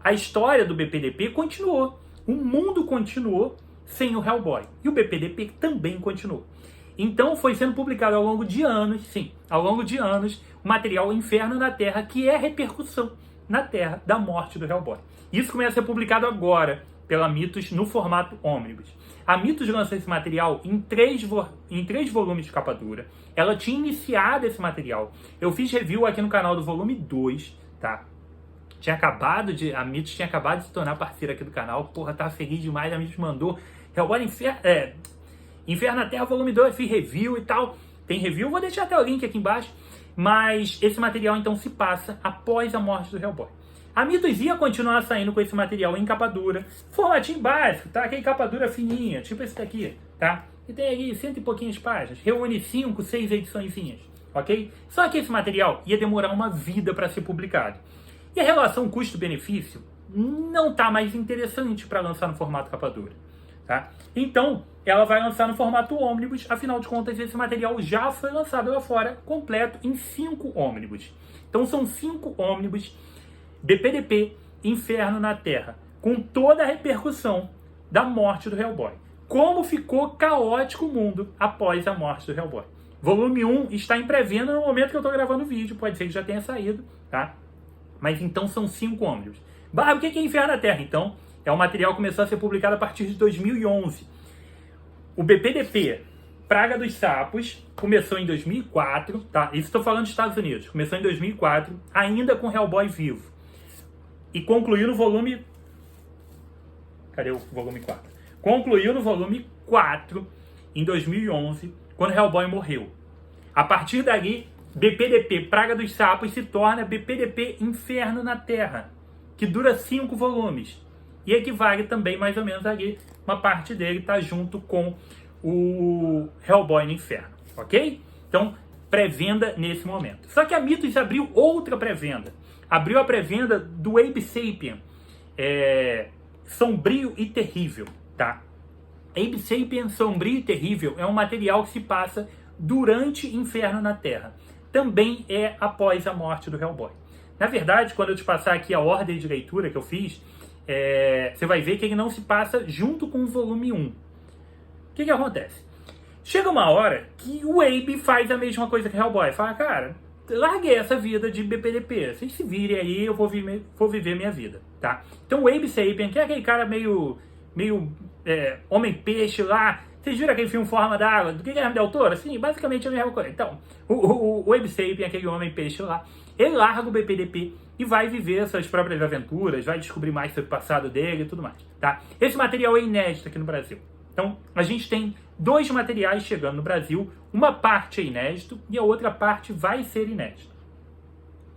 a história do BPDP continuou. O mundo continuou sem o Hellboy. E o BPDP também continuou. Então, foi sendo publicado ao longo de anos, o material Inferno na Terra, que é a repercussão na Terra da morte do Hellboy. Isso começa a ser publicado agora pela Mythos no formato ônibus. A Mythos lançou esse material em três volumes de capa dura. Ela tinha iniciado esse material. Eu fiz review aqui no canal do volume 2, tá? A Mythos tinha acabado de se tornar parceira aqui do canal. Porra, tava feliz demais. A Mythos mandou Hellboy Inferno na Terra, volume 2. Fiz review e tal. Tem review, vou deixar até o link aqui embaixo. Mas esse material, então, se passa após a morte do Hellboy. A Mythos ia continuar saindo com esse material em capa dura, formatinho básico, tá? Aquele capa dura fininha, tipo esse daqui, tá? E tem aí 100 e pouquinhas páginas, reúne 5, 6 ediçõezinhas, ok? Só que esse material ia demorar uma vida para ser publicado. E a relação custo-benefício não tá mais interessante para lançar no formato capa dura, tá? Então, ela vai lançar no formato ônibus, afinal de contas, esse material já foi lançado lá fora, completo, em 5 ônibus. Então, são 5 ônibus BPDP, Inferno na Terra, com toda a repercussão da morte do Hellboy. Como ficou caótico o mundo após a morte do Hellboy. Volume 1 está em pré-venda no momento que eu estou gravando o vídeo, pode ser que já tenha saído, tá? Mas então são 5 ônibus. O que é Inferno na Terra? Então, é um material que começou a ser publicado a partir de 2011. O BPDP, Praga dos Sapos, começou em 2004, tá? Isso estou falando dos Estados Unidos. Começou em 2004, ainda com Hellboy vivo. E concluiu no volume... Cadê o volume 4? Concluiu no volume 4, em 2011, quando Hellboy morreu. A partir dali, BPDP Praga dos Sapos se torna BPDP Inferno na Terra, que dura 5 volumes. E equivale também, mais ou menos, ali, uma parte dele está junto com o Hellboy no Inferno, ok? Então, pré-venda nesse momento. Só que a Mythos abriu outra pré-venda. Abriu a pré-venda do Abe Sapien, Sombrio e Terrível, tá? Abe Sapien, Sombrio e Terrível é um material que se passa durante Inferno na Terra. Também é após a morte do Hellboy. Na verdade, quando eu te passar aqui a ordem de leitura que eu fiz, você vai ver que ele não se passa junto com o volume 1. O que que acontece? Chega uma hora que o Abe faz a mesma coisa que o Hellboy. Fala, cara, larguei essa vida de BPDP. Vocês se virem aí, eu vou viver minha vida, tá? Então o Abe Sapien, que é aquele cara meio homem-peixe lá. Vocês viram aquele filme Forma d'Água do Guilherme Del Toro? Assim, basicamente é a mesma coisa. Então, o Abe Sapien, aquele homem-peixe lá, ele larga o BPDP e vai viver suas próprias aventuras, vai descobrir mais sobre o passado dele e tudo mais, tá? Esse material é inédito aqui no Brasil. Então, a gente tem 2 materiais chegando no Brasil, uma parte é inédito e a outra parte vai ser inédito.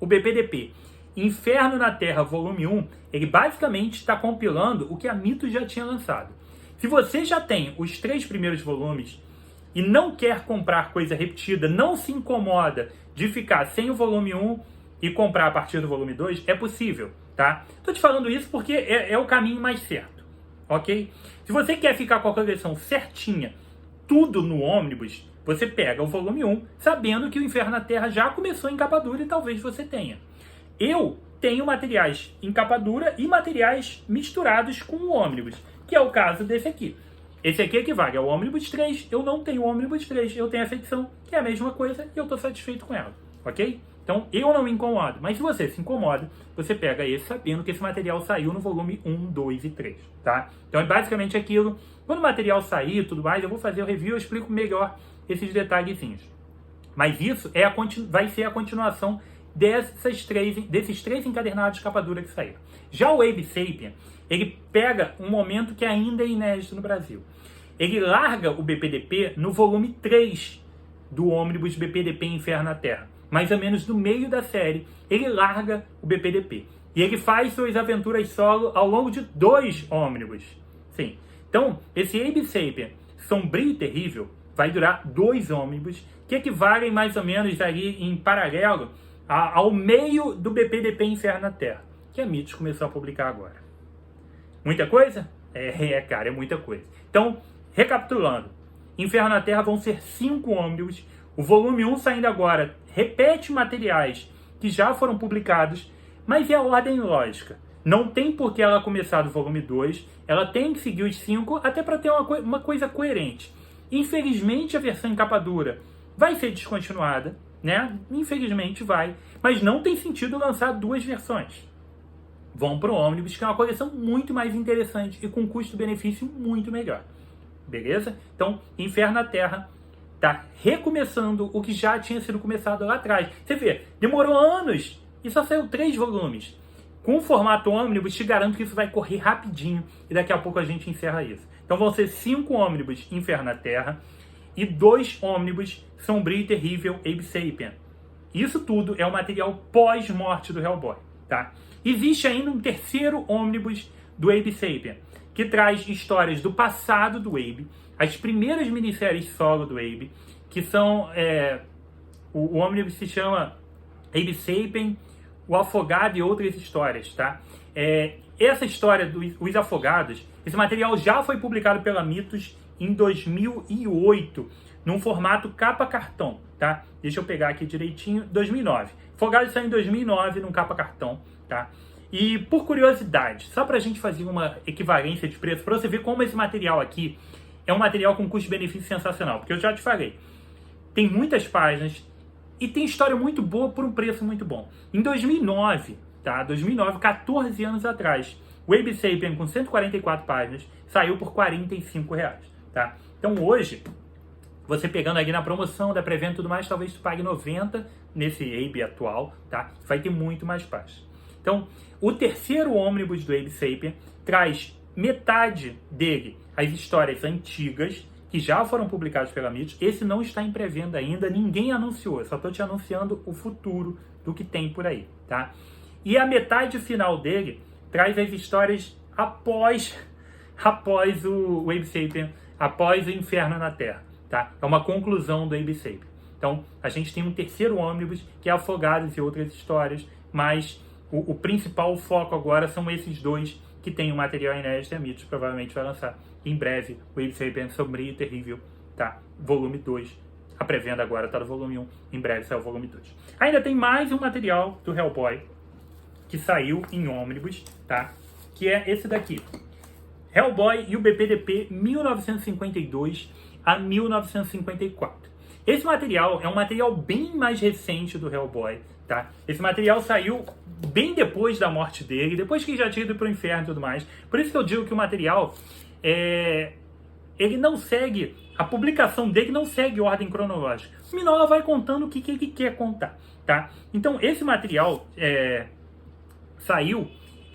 O BPDP Inferno na Terra, volume 1, ele basicamente está compilando o que a Mitos já tinha lançado. Se você já tem os 3 primeiros volumes e não quer comprar coisa repetida, não se incomoda de ficar sem o volume 1 e comprar a partir do volume 2, é possível, tá? Tô te falando isso porque é o caminho mais certo, ok? Se você quer ficar com a coleção certinha, tudo no ônibus, você pega o volume 1, sabendo que o Inferno na Terra já começou em capa dura e talvez você tenha. Eu tenho materiais em capa dura e materiais misturados com o ônibus, que é o caso desse aqui. Esse aqui equivale ao ônibus 3, eu não tenho o ônibus 3, eu tenho essa edição, que é a mesma coisa, e eu estou satisfeito com ela, ok? Então, eu não me incomodo, mas se você se incomoda, você pega esse sabendo que esse material saiu no volume 1, 2 e 3, tá? Então, é basicamente aquilo. Quando o material sair e tudo mais, eu vou fazer o review, eu explico melhor esses detalhezinhos. Mas isso vai ser a continuação desses 3 encadernados de capa dura que saíram. Já o Abe Sapien, ele pega um momento que ainda é inédito no Brasil. Ele larga o BPDP no volume 3 do ônibus BPDP Inferno na Terra. Mais ou menos no meio da série, ele larga o BPDP. E ele faz suas aventuras solo ao longo de 2 ônibus. Sim. Então, esse Abe Sapien, Sombrio e Terrível, vai durar 2 ônibus, que equivalem mais ou menos ali em paralelo ao meio do BPDP Inferno na Terra, que a Mitos começou a publicar agora. Muita coisa? Cara, é muita coisa. Então, recapitulando, Inferno na Terra vão ser 5 ônibus. O volume 1 saindo agora repete materiais que já foram publicados, mas é a ordem lógica. Não tem por que ela começar do volume 2, ela tem que seguir os 5 até para ter uma coisa coerente. Infelizmente, a versão em capa dura vai ser descontinuada, né? Infelizmente vai, mas não tem sentido lançar 2 versões. Vão para o ônibus, que é uma coleção muito mais interessante e com custo-benefício muito melhor. Beleza? Então, Inferno na Terra tá recomeçando o que já tinha sido começado lá atrás. Você vê, demorou anos e só saiu 3 volumes. Com o formato ônibus, te garanto que isso vai correr rapidinho e daqui a pouco a gente encerra isso. Então vão ser 5 ônibus Inferno na Terra e 2 ônibus Sombrio e Terrível Abe Sapien. Isso tudo é o material pós-morte do Hellboy, tá? Existe ainda um terceiro ônibus do Abe Sapien, que traz histórias do passado do Abe, as primeiras minisséries solo do Abe, que são... o ônibus se chama Abe Sapien, O Afogado e Outras Histórias, tá? Essa história dos Afogados, esse material já foi publicado pela Mitos em 2008, num formato capa cartão, tá? Deixa eu pegar aqui direitinho, 2009. Afogados saiu em 2009, num capa cartão, tá? E por curiosidade, só pra gente fazer uma equivalência de preço, pra você ver como esse material aqui é um material com custo-benefício sensacional, porque eu já te falei, tem muitas páginas e tem história muito boa por um preço muito bom. Em 2009, tá? 2009, 14 anos atrás, o Abe Sapien com 144 páginas saiu por R$45, tá? Então hoje, você pegando aqui na promoção da pré-venda e tudo mais, talvez tu pague 90 nesse Abe atual, tá? Vai ter muito mais páginas. Então, o terceiro ônibus do Abe Sapien traz metade dele as histórias antigas, que já foram publicadas pela Mitos. Esse não está em pré-venda ainda, ninguém anunciou, eu só estou te anunciando o futuro do que tem por aí, tá? E a metade final dele traz as histórias após o Abe Sapien, após o Inferno na Terra, tá? É uma conclusão do Abe Sapien. Então, a gente tem um terceiro ônibus, que é Afogados e Outras Histórias, mas o principal foco agora são esses 2 que tem um material inédito, a Mitos provavelmente vai lançar em breve o Abe Sapien Sombrio e Terrível, tá? Volume 2. A pré-venda agora tá no volume 1, em breve sai o volume 2. Ainda tem mais um material do Hellboy que saiu em ônibus, tá? Que é esse daqui. Hellboy e o BPDP 1952 a 1954. Esse material é um material bem mais recente do Hellboy, tá? Esse material saiu bem depois da morte dele, depois que ele já tinha ido pro inferno e tudo mais. Por isso que eu digo que o material, ele não segue, a publicação dele não segue ordem cronológica. O Mignola vai contando o que ele quer contar, tá? Então, esse material saiu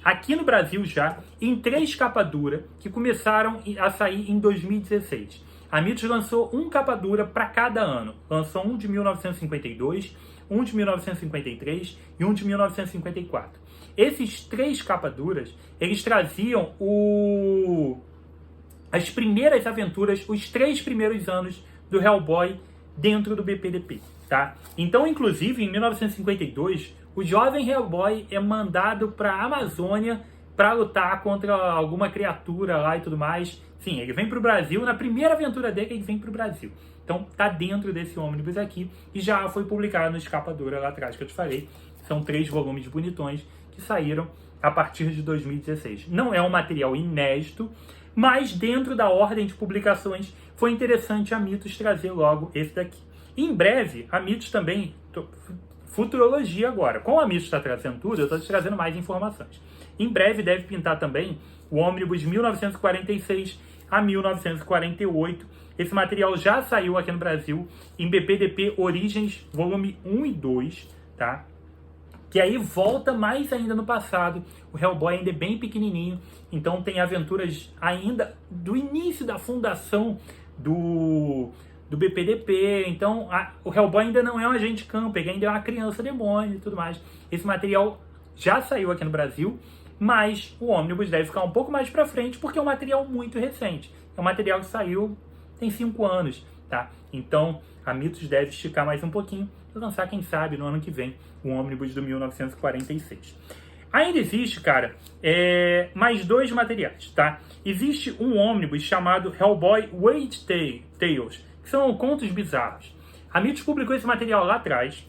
aqui no Brasil já em 3 capa dura que começaram a sair em 2016. A Mitos lançou um capa dura para cada ano. Lançou um de 1952, um de 1953 e um de 1954. Esses 3 capa duras, eles traziam as primeiras aventuras, os 3 primeiros anos do Hellboy dentro do BPDP, tá? Então, inclusive, em 1952, o jovem Hellboy é mandado para a Amazônia para lutar contra alguma criatura lá e tudo mais. Sim, ele vem para o Brasil, na primeira aventura dele ele vem para o Brasil. Então tá dentro desse ônibus aqui e já foi publicado no Capa Dura lá atrás que eu te falei. São 3 volumes bonitões que saíram a partir de 2016. Não é um material inédito, mas dentro da ordem de publicações foi interessante a Mitos trazer logo esse daqui. Em breve, a Mitos também... Futurologia agora. Como a Mitos está trazendo tudo, eu estou te trazendo mais informações. Em breve deve pintar também o ônibus de 1946 a 1948. Esse material já saiu aqui no Brasil em BPDP Origens, volume 1 e 2, tá? Que aí volta mais ainda no passado. O Hellboy ainda é bem pequenininho, então tem aventuras ainda do início da fundação do BPDP, então o Hellboy ainda não é um agente campo, ele ainda é uma criança demônio e tudo mais. Esse material já saiu aqui no Brasil, mas o ônibus deve ficar um pouco mais pra frente, porque é um material muito recente. É um material que saiu tem 5 anos, tá? Então a Mitos deve esticar mais um pouquinho e lançar, quem sabe, no ano que vem, o ônibus do 1946. Ainda existe, cara, mais 2 materiais, tá? Existe um ônibus chamado Hellboy Wait Tales, que são contos bizarros. A Mitos publicou esse material lá atrás.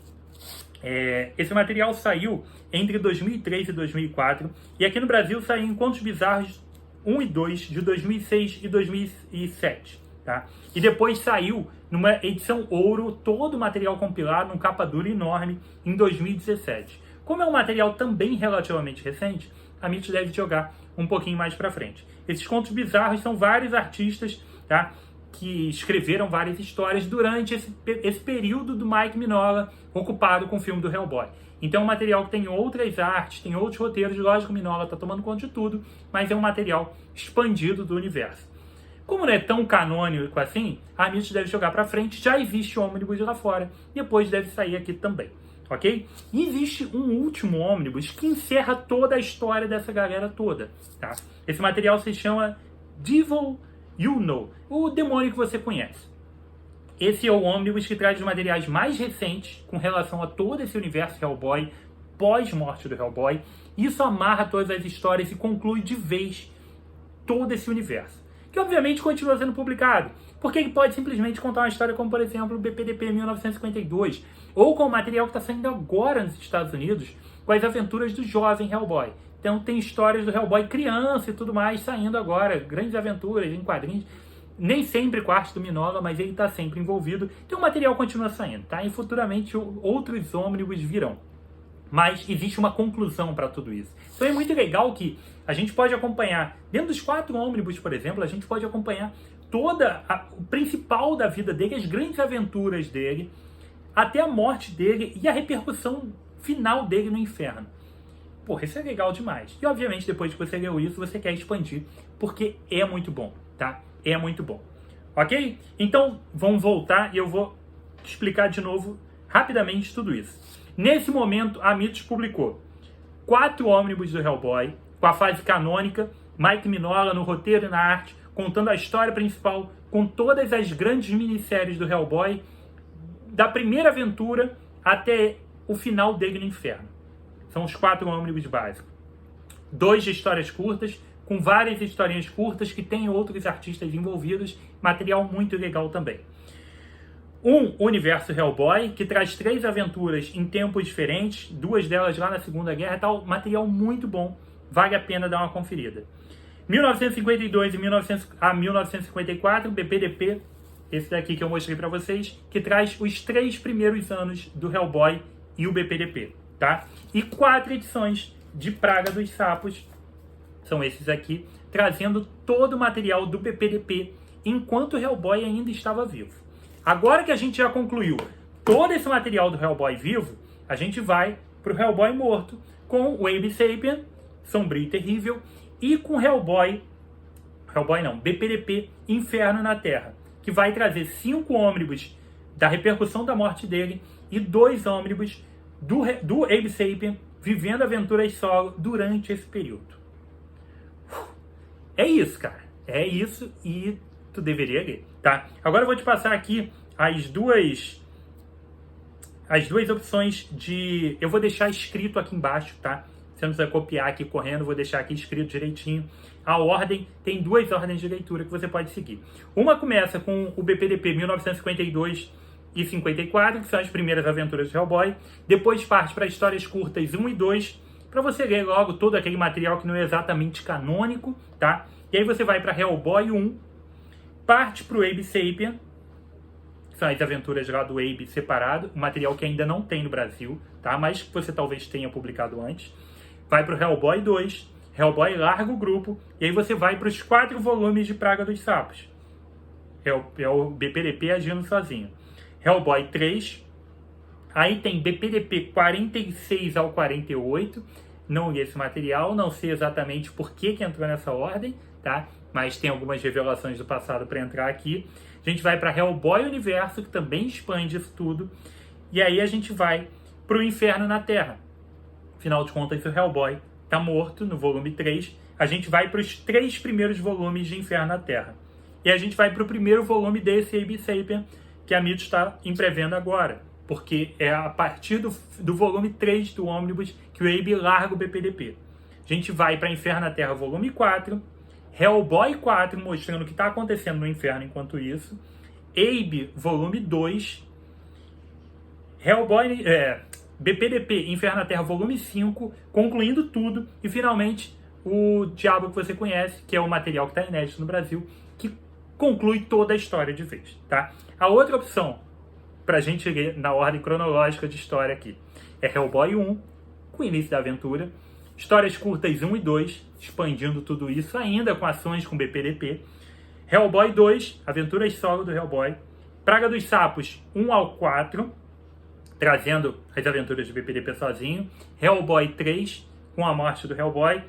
Esse material saiu entre 2003 e 2004. E aqui no Brasil saiu em Contos Bizarros 1 e 2, de 2006 e 2007. Tá? E depois saiu numa edição ouro, todo o material compilado, num capa dura enorme, em 2017. Como é um material também relativamente recente, a Mitos deve jogar um pouquinho mais pra frente. Esses Contos Bizarros são vários artistas, tá, que escreveram várias histórias durante esse período do Mike Mignola ocupado com o filme do Hellboy. Então é um material que tem outras artes, tem outros roteiros, lógico que o Mignola está tomando conta de tudo, mas é um material expandido do universo. Como não é tão canônico assim, a Mitos deve jogar para frente, já existe ônibus lá fora, depois deve sair aqui também, ok? E existe um último ônibus que encerra toda a história dessa galera toda, tá? Esse material se chama Devil You Know, o demônio que você conhece. Esse é o ônibus que traz os materiais mais recentes com relação a todo esse universo Hellboy, pós-morte do Hellboy. Isso amarra todas as histórias e conclui de vez todo esse universo, que obviamente continua sendo publicado, porque ele pode simplesmente contar uma história como, por exemplo, o BPDP 1952, ou com o material que está saindo agora nos Estados Unidos, com as aventuras do jovem Hellboy. Então tem histórias do Hellboy criança e tudo mais saindo agora, grandes aventuras em quadrinhos, nem sempre com a arte do Mignola, mas ele está sempre envolvido. Então o material continua saindo, tá? E futuramente outros ônibus virão. Mas existe uma conclusão para tudo isso. Então é muito legal que a gente pode acompanhar, dentro dos 4 ônibus, por exemplo, a gente pode acompanhar o principal da vida dele, as grandes aventuras dele, até a morte dele e a repercussão final dele no inferno. Porra, isso é legal demais. E obviamente depois que você leu isso, você quer expandir, porque é muito bom, tá? É muito bom. Ok? Então, vamos voltar e eu vou explicar de novo, rapidamente, tudo isso. Nesse momento, a Mitos publicou 4 ônibus do Hellboy, com a fase canônica, Mike Mignola no roteiro e na arte, contando a história principal, com todas as grandes minisséries do Hellboy, da primeira aventura até o final dele no inferno. São os 4 ônibus básicos. 2 de histórias curtas, com várias historinhas curtas que tem outros artistas envolvidos, material muito legal também. Um universo Hellboy, que traz 3 aventuras em tempos diferentes, 2 delas lá na Segunda Guerra e tal, material muito bom, vale a pena dar uma conferida. 1952 a 1954, BPDP, esse daqui que eu mostrei para vocês, que traz os 3 primeiros anos do Hellboy e o BPDP, tá? E 4 edições de Praga dos Sapos, são esses aqui, trazendo todo o material do BPDP enquanto o Hellboy ainda estava vivo. Agora que a gente já concluiu todo esse material do Hellboy vivo, a gente vai pro Hellboy morto, com o Abe Sapien, Sombrio e Terrível, e com BPDP, Inferno na Terra, que vai trazer 5 ônibus da repercussão da morte dele e 2 ônibus do Abe Sapien vivendo aventuras solo durante esse período. É isso, cara. É isso e tu deveria ler, tá? Agora eu vou te passar aqui as duas opções de... Eu vou deixar escrito aqui embaixo, tá? Você não precisa copiar aqui correndo, vou deixar aqui escrito direitinho. A ordem, tem 2 ordens de leitura que você pode seguir. Uma começa com o BPDP 1952 e 54, que são as primeiras aventuras de Hellboy. Depois parte para histórias curtas 1 e 2, para você ler logo todo aquele material que não é exatamente canônico, tá? E aí você vai para Hellboy 1, parte para o Abe Sapien, que são as aventuras lá do Abe separado, um material que ainda não tem no Brasil, tá? Mas que você talvez tenha publicado antes. Vai para o Hellboy 2, Hellboy larga o grupo, e aí você vai para os 4 volumes de Praga dos Sapos. É o BPDP agindo sozinho. Hellboy 3, aí tem BPDP 46 ao 48, não li esse material, não sei exatamente por que entrou nessa ordem, tá? Mas tem algumas revelações do passado para entrar aqui. A gente vai para Hellboy Universo, que também expande isso tudo, e aí a gente vai para o Inferno na Terra. Afinal de contas, o Hellboy está morto no volume 3. A gente vai para os 3 primeiros volumes de Inferno na Terra. E a gente vai para o primeiro volume desse Abe Sapien, que a Mito está em pré-venda agora. Porque é a partir do volume 3 do ônibus que o Abe larga o BPDP. A gente vai para Inferno na Terra volume 4, Hellboy 4, mostrando o que está acontecendo no inferno enquanto isso, Abe volume 2, Hellboy... BPDP, Inferno na Terra, volume 5, concluindo tudo, e finalmente o Diabo que você conhece, que é o material que está inédito no Brasil, que conclui toda a história de vez, tá? A outra opção, pra gente ler na ordem cronológica de história aqui, é Hellboy 1, com o início da aventura, histórias curtas 1 e 2, expandindo tudo isso ainda com ações com BPDP, Hellboy 2, aventuras solo do Hellboy, Praga dos Sapos 1 ao 4, trazendo as aventuras do BPDP sozinho, Hellboy 3, com a morte do Hellboy,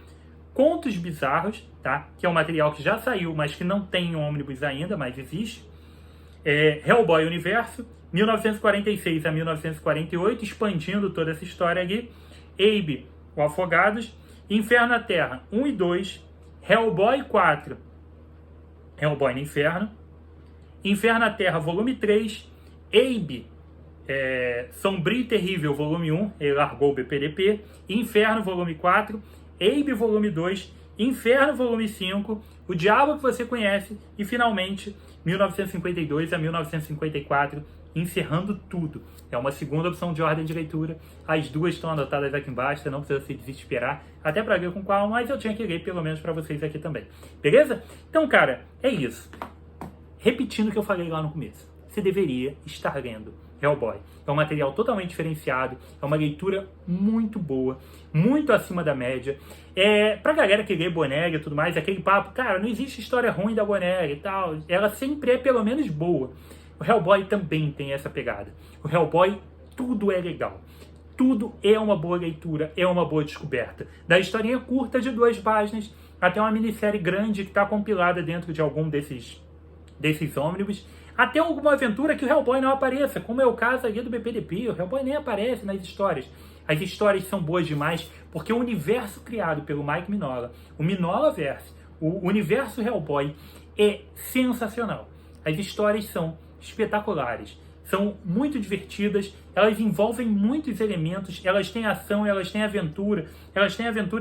Contos Bizarros, tá? Que é um material que já saiu, mas que não tem ônibus ainda, mas existe, Hellboy Universo, 1946 a 1948, expandindo toda essa história aqui, Abe, o Afogados, Inferno na Terra 1 e 2, Hellboy 4, Hellboy no Inferno, Inferno na Terra volume 3, Abe, Sombrio e Terrível, volume 1, ele largou o BPDP, Inferno, volume 4, Abe, volume 2, Inferno, volume 5, O Diabo que você conhece, e finalmente, 1952 a 1954, encerrando tudo. É uma segunda opção de ordem de leitura, as duas estão anotadas aqui embaixo, você não precisa se desesperar, até para ver com qual, mas eu tinha que ler pelo menos para vocês aqui também. Beleza? Então, cara, é isso. Repetindo o que eu falei lá no começo, você deveria estar lendo Hellboy. É um material totalmente diferenciado, é uma leitura muito boa, muito acima da média. Pra galera que lê Bonelli e tudo mais, aquele papo, cara, não existe história ruim da Bonelli e tal, ela sempre é pelo menos boa. O Hellboy também tem essa pegada. O Hellboy, tudo é legal. Tudo é uma boa leitura, é uma boa descoberta. Da historinha curta de 2 páginas até uma minissérie grande que está compilada dentro de algum desses ônibus, até alguma aventura que o Hellboy não apareça, como é o caso aqui do BPDP, o Hellboy nem aparece nas histórias. As histórias são boas demais, porque o universo criado pelo Mike Mignola, o Mignolaverse, o universo Hellboy, é sensacional. As histórias são espetaculares, são muito divertidas, elas envolvem muitos elementos, elas têm ação, elas têm aventura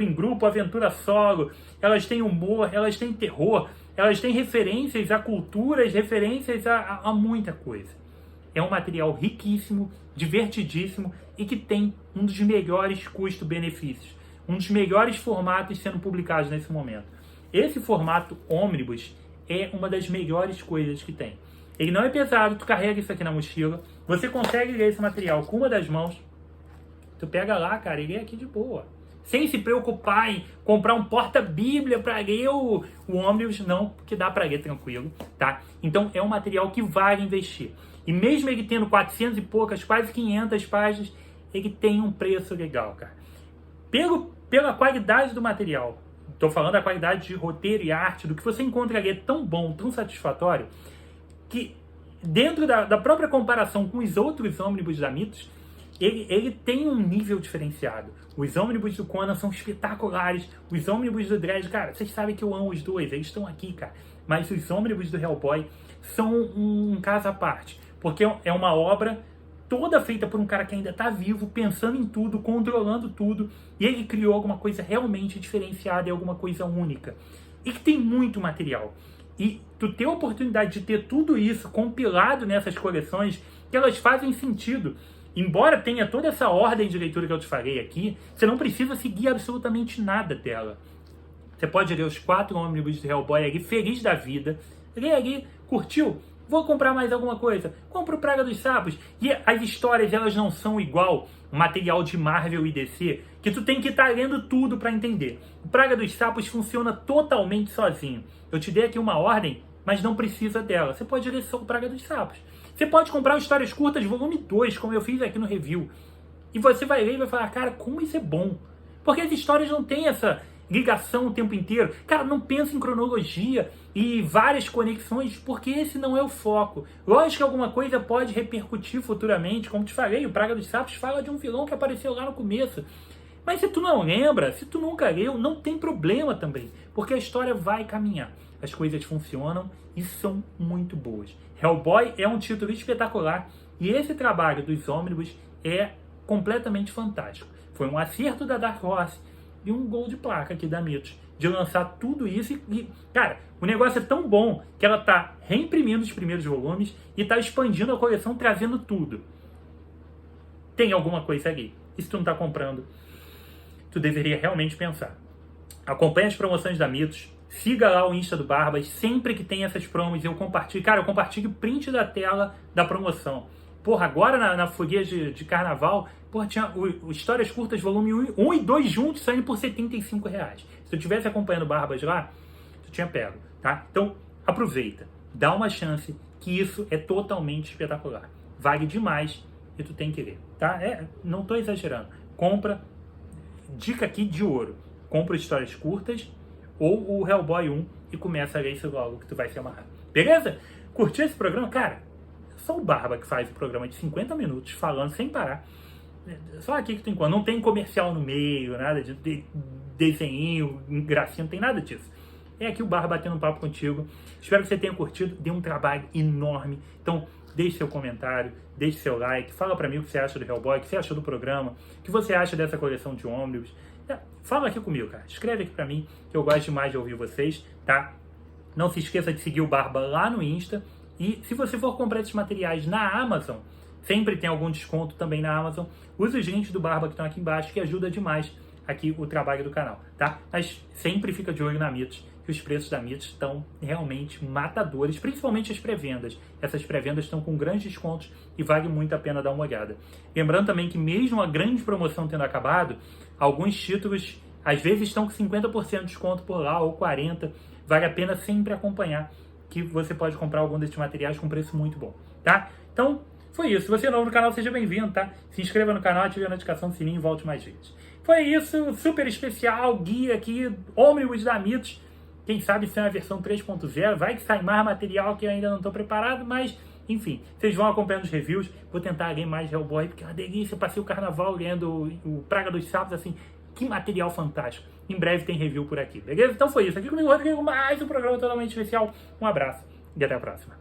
em grupo, aventura solo, elas têm humor, elas têm terror, elas têm referências a culturas, referências a muita coisa. É um material riquíssimo, divertidíssimo e que tem um dos melhores custo-benefícios, um dos melhores formatos sendo publicados nesse momento. Esse formato ônibus é uma das melhores coisas que tem. Ele não é pesado, tu carrega isso aqui na mochila. Você consegue ler esse material com uma das mãos. Tu pega lá, cara, e lê aqui de boa. Sem se preocupar em comprar um porta-bíblia para ler o ônibus, não, porque dá para ler tranquilo, tá? Então é um material que vale investir. E mesmo ele tendo 400 e poucas, quase 500 páginas, ele tem um preço legal, cara. Pela qualidade do material, estou falando da qualidade de roteiro e arte, do que você encontra ali é tão bom, tão satisfatório, que dentro da própria comparação com os outros ônibus da Mitos, ele tem um nível diferenciado. Os ônibus do Conan são espetaculares. Os ônibus do Dredd, cara, vocês sabem que eu amo os dois, eles estão aqui, cara. Mas os ônibus do Hellboy são um caso à parte. Porque é uma obra toda feita por um cara que ainda está vivo, pensando em tudo, controlando tudo. E ele criou alguma coisa realmente diferenciada e alguma coisa única. E que tem muito material. E tu ter a oportunidade de ter tudo isso compilado nessas coleções, que elas fazem sentido. Embora tenha toda essa ordem de leitura que eu te falei aqui, você não precisa seguir absolutamente nada dela. Você pode ler os 4 ônibus do Hellboy ali, feliz da vida. Lê ali, curtiu? Vou comprar mais alguma coisa. Compra o Praga dos Sapos. E as histórias, elas não são igual o material de Marvel e DC, que tu tem que estar lendo tudo para entender. O Praga dos Sapos funciona totalmente sozinho. Eu te dei aqui uma ordem, mas não precisa dela. Você pode ler só o Praga dos Sapos. Você pode comprar o Histórias Curtas volume 2, como eu fiz aqui no review. E você vai ler e vai falar, cara, como isso é bom. Porque as histórias não têm essa ligação o tempo inteiro. Cara, não pensa em cronologia e várias conexões, porque esse não é o foco. Lógico que alguma coisa pode repercutir futuramente, como te falei, o Praga dos Sapos fala de um vilão que apareceu lá no começo. Mas se tu não lembra, se tu nunca leu, não tem problema também, porque a história vai caminhar. As coisas funcionam e são muito boas. Hellboy é um título espetacular e esse trabalho dos ônibus é completamente fantástico. Foi um acerto da Dark Horse e um gol de placa aqui da Mitos, de lançar tudo isso e, cara, o negócio é tão bom que ela tá reimprimindo os primeiros volumes e tá expandindo a coleção, trazendo tudo. Tem alguma coisa ali. E se tu não tá comprando, tu deveria realmente pensar. Acompanhe as promoções da Mitos, siga lá o Insta do Barbas, sempre que tem essas promos eu compartilho. Cara, eu compartilho print da tela da promoção. Porra, agora na folia de carnaval, porra, tinha o Histórias Curtas volume 1 e 2 juntos saindo por R$75. Se eu tivesse acompanhando Barbas lá, tu tinha pego, tá? Então, aproveita, dá uma chance, que isso é totalmente espetacular. Vale demais e tu tem que ler, tá? Não tô exagerando. Compra, dica aqui de ouro. Compra Histórias Curtas ou o Hellboy 1 e começa a ler isso logo que tu vai se amarrar. Beleza? Curtiu esse programa? Cara, só o Barba que faz o programa de 50 minutos falando sem parar. Só aqui que tu encontra. Não tem comercial no meio, nada de desenho, gracinha, não tem nada disso. É aqui o Barba batendo um papo contigo. Espero que você tenha curtido. Deu um trabalho enorme. Então, deixe seu comentário, deixe seu like. Fala pra mim o que você acha do Hellboy, o que você achou do programa, o que você acha dessa coleção de ônibus. Fala aqui comigo, cara. Escreve aqui pra mim, que eu gosto demais de ouvir vocês, tá? Não se esqueça de seguir o Barba lá no Insta. E se você for comprar esses materiais na Amazon, sempre tem algum desconto também na Amazon. Use os links do Barba que estão aqui embaixo, que ajuda demais aqui o trabalho do canal, tá? Mas sempre fica de olho na Mitos, que os preços da Mitos estão realmente matadores, principalmente as pré-vendas. Essas pré-vendas estão com grandes descontos e vale muito a pena dar uma olhada. Lembrando também que mesmo a grande promoção tendo acabado, alguns títulos às vezes estão com 50% de desconto por lá, ou 40%. Vale a pena sempre acompanhar, que você pode comprar algum desses materiais com preço muito bom, tá? Então, foi isso. Se você é novo no canal, seja bem-vindo, tá? Se inscreva no canal, ative a notificação do sininho e volte mais vezes. Foi isso, super especial, guia aqui, ônibus da Mitos. Quem sabe se é uma versão 3.0, vai que sai mais material que eu ainda não estou preparado, mas, enfim, vocês vão acompanhando os reviews. Vou tentar ler mais Hellboy, porque é uma delícia. Eu passei o carnaval lendo o Praga dos Sapos, assim, que material fantástico. Em breve tem review por aqui, beleza? Então foi isso. Aqui comigo, Rodrigo, mais um programa totalmente especial. Um abraço e até a próxima.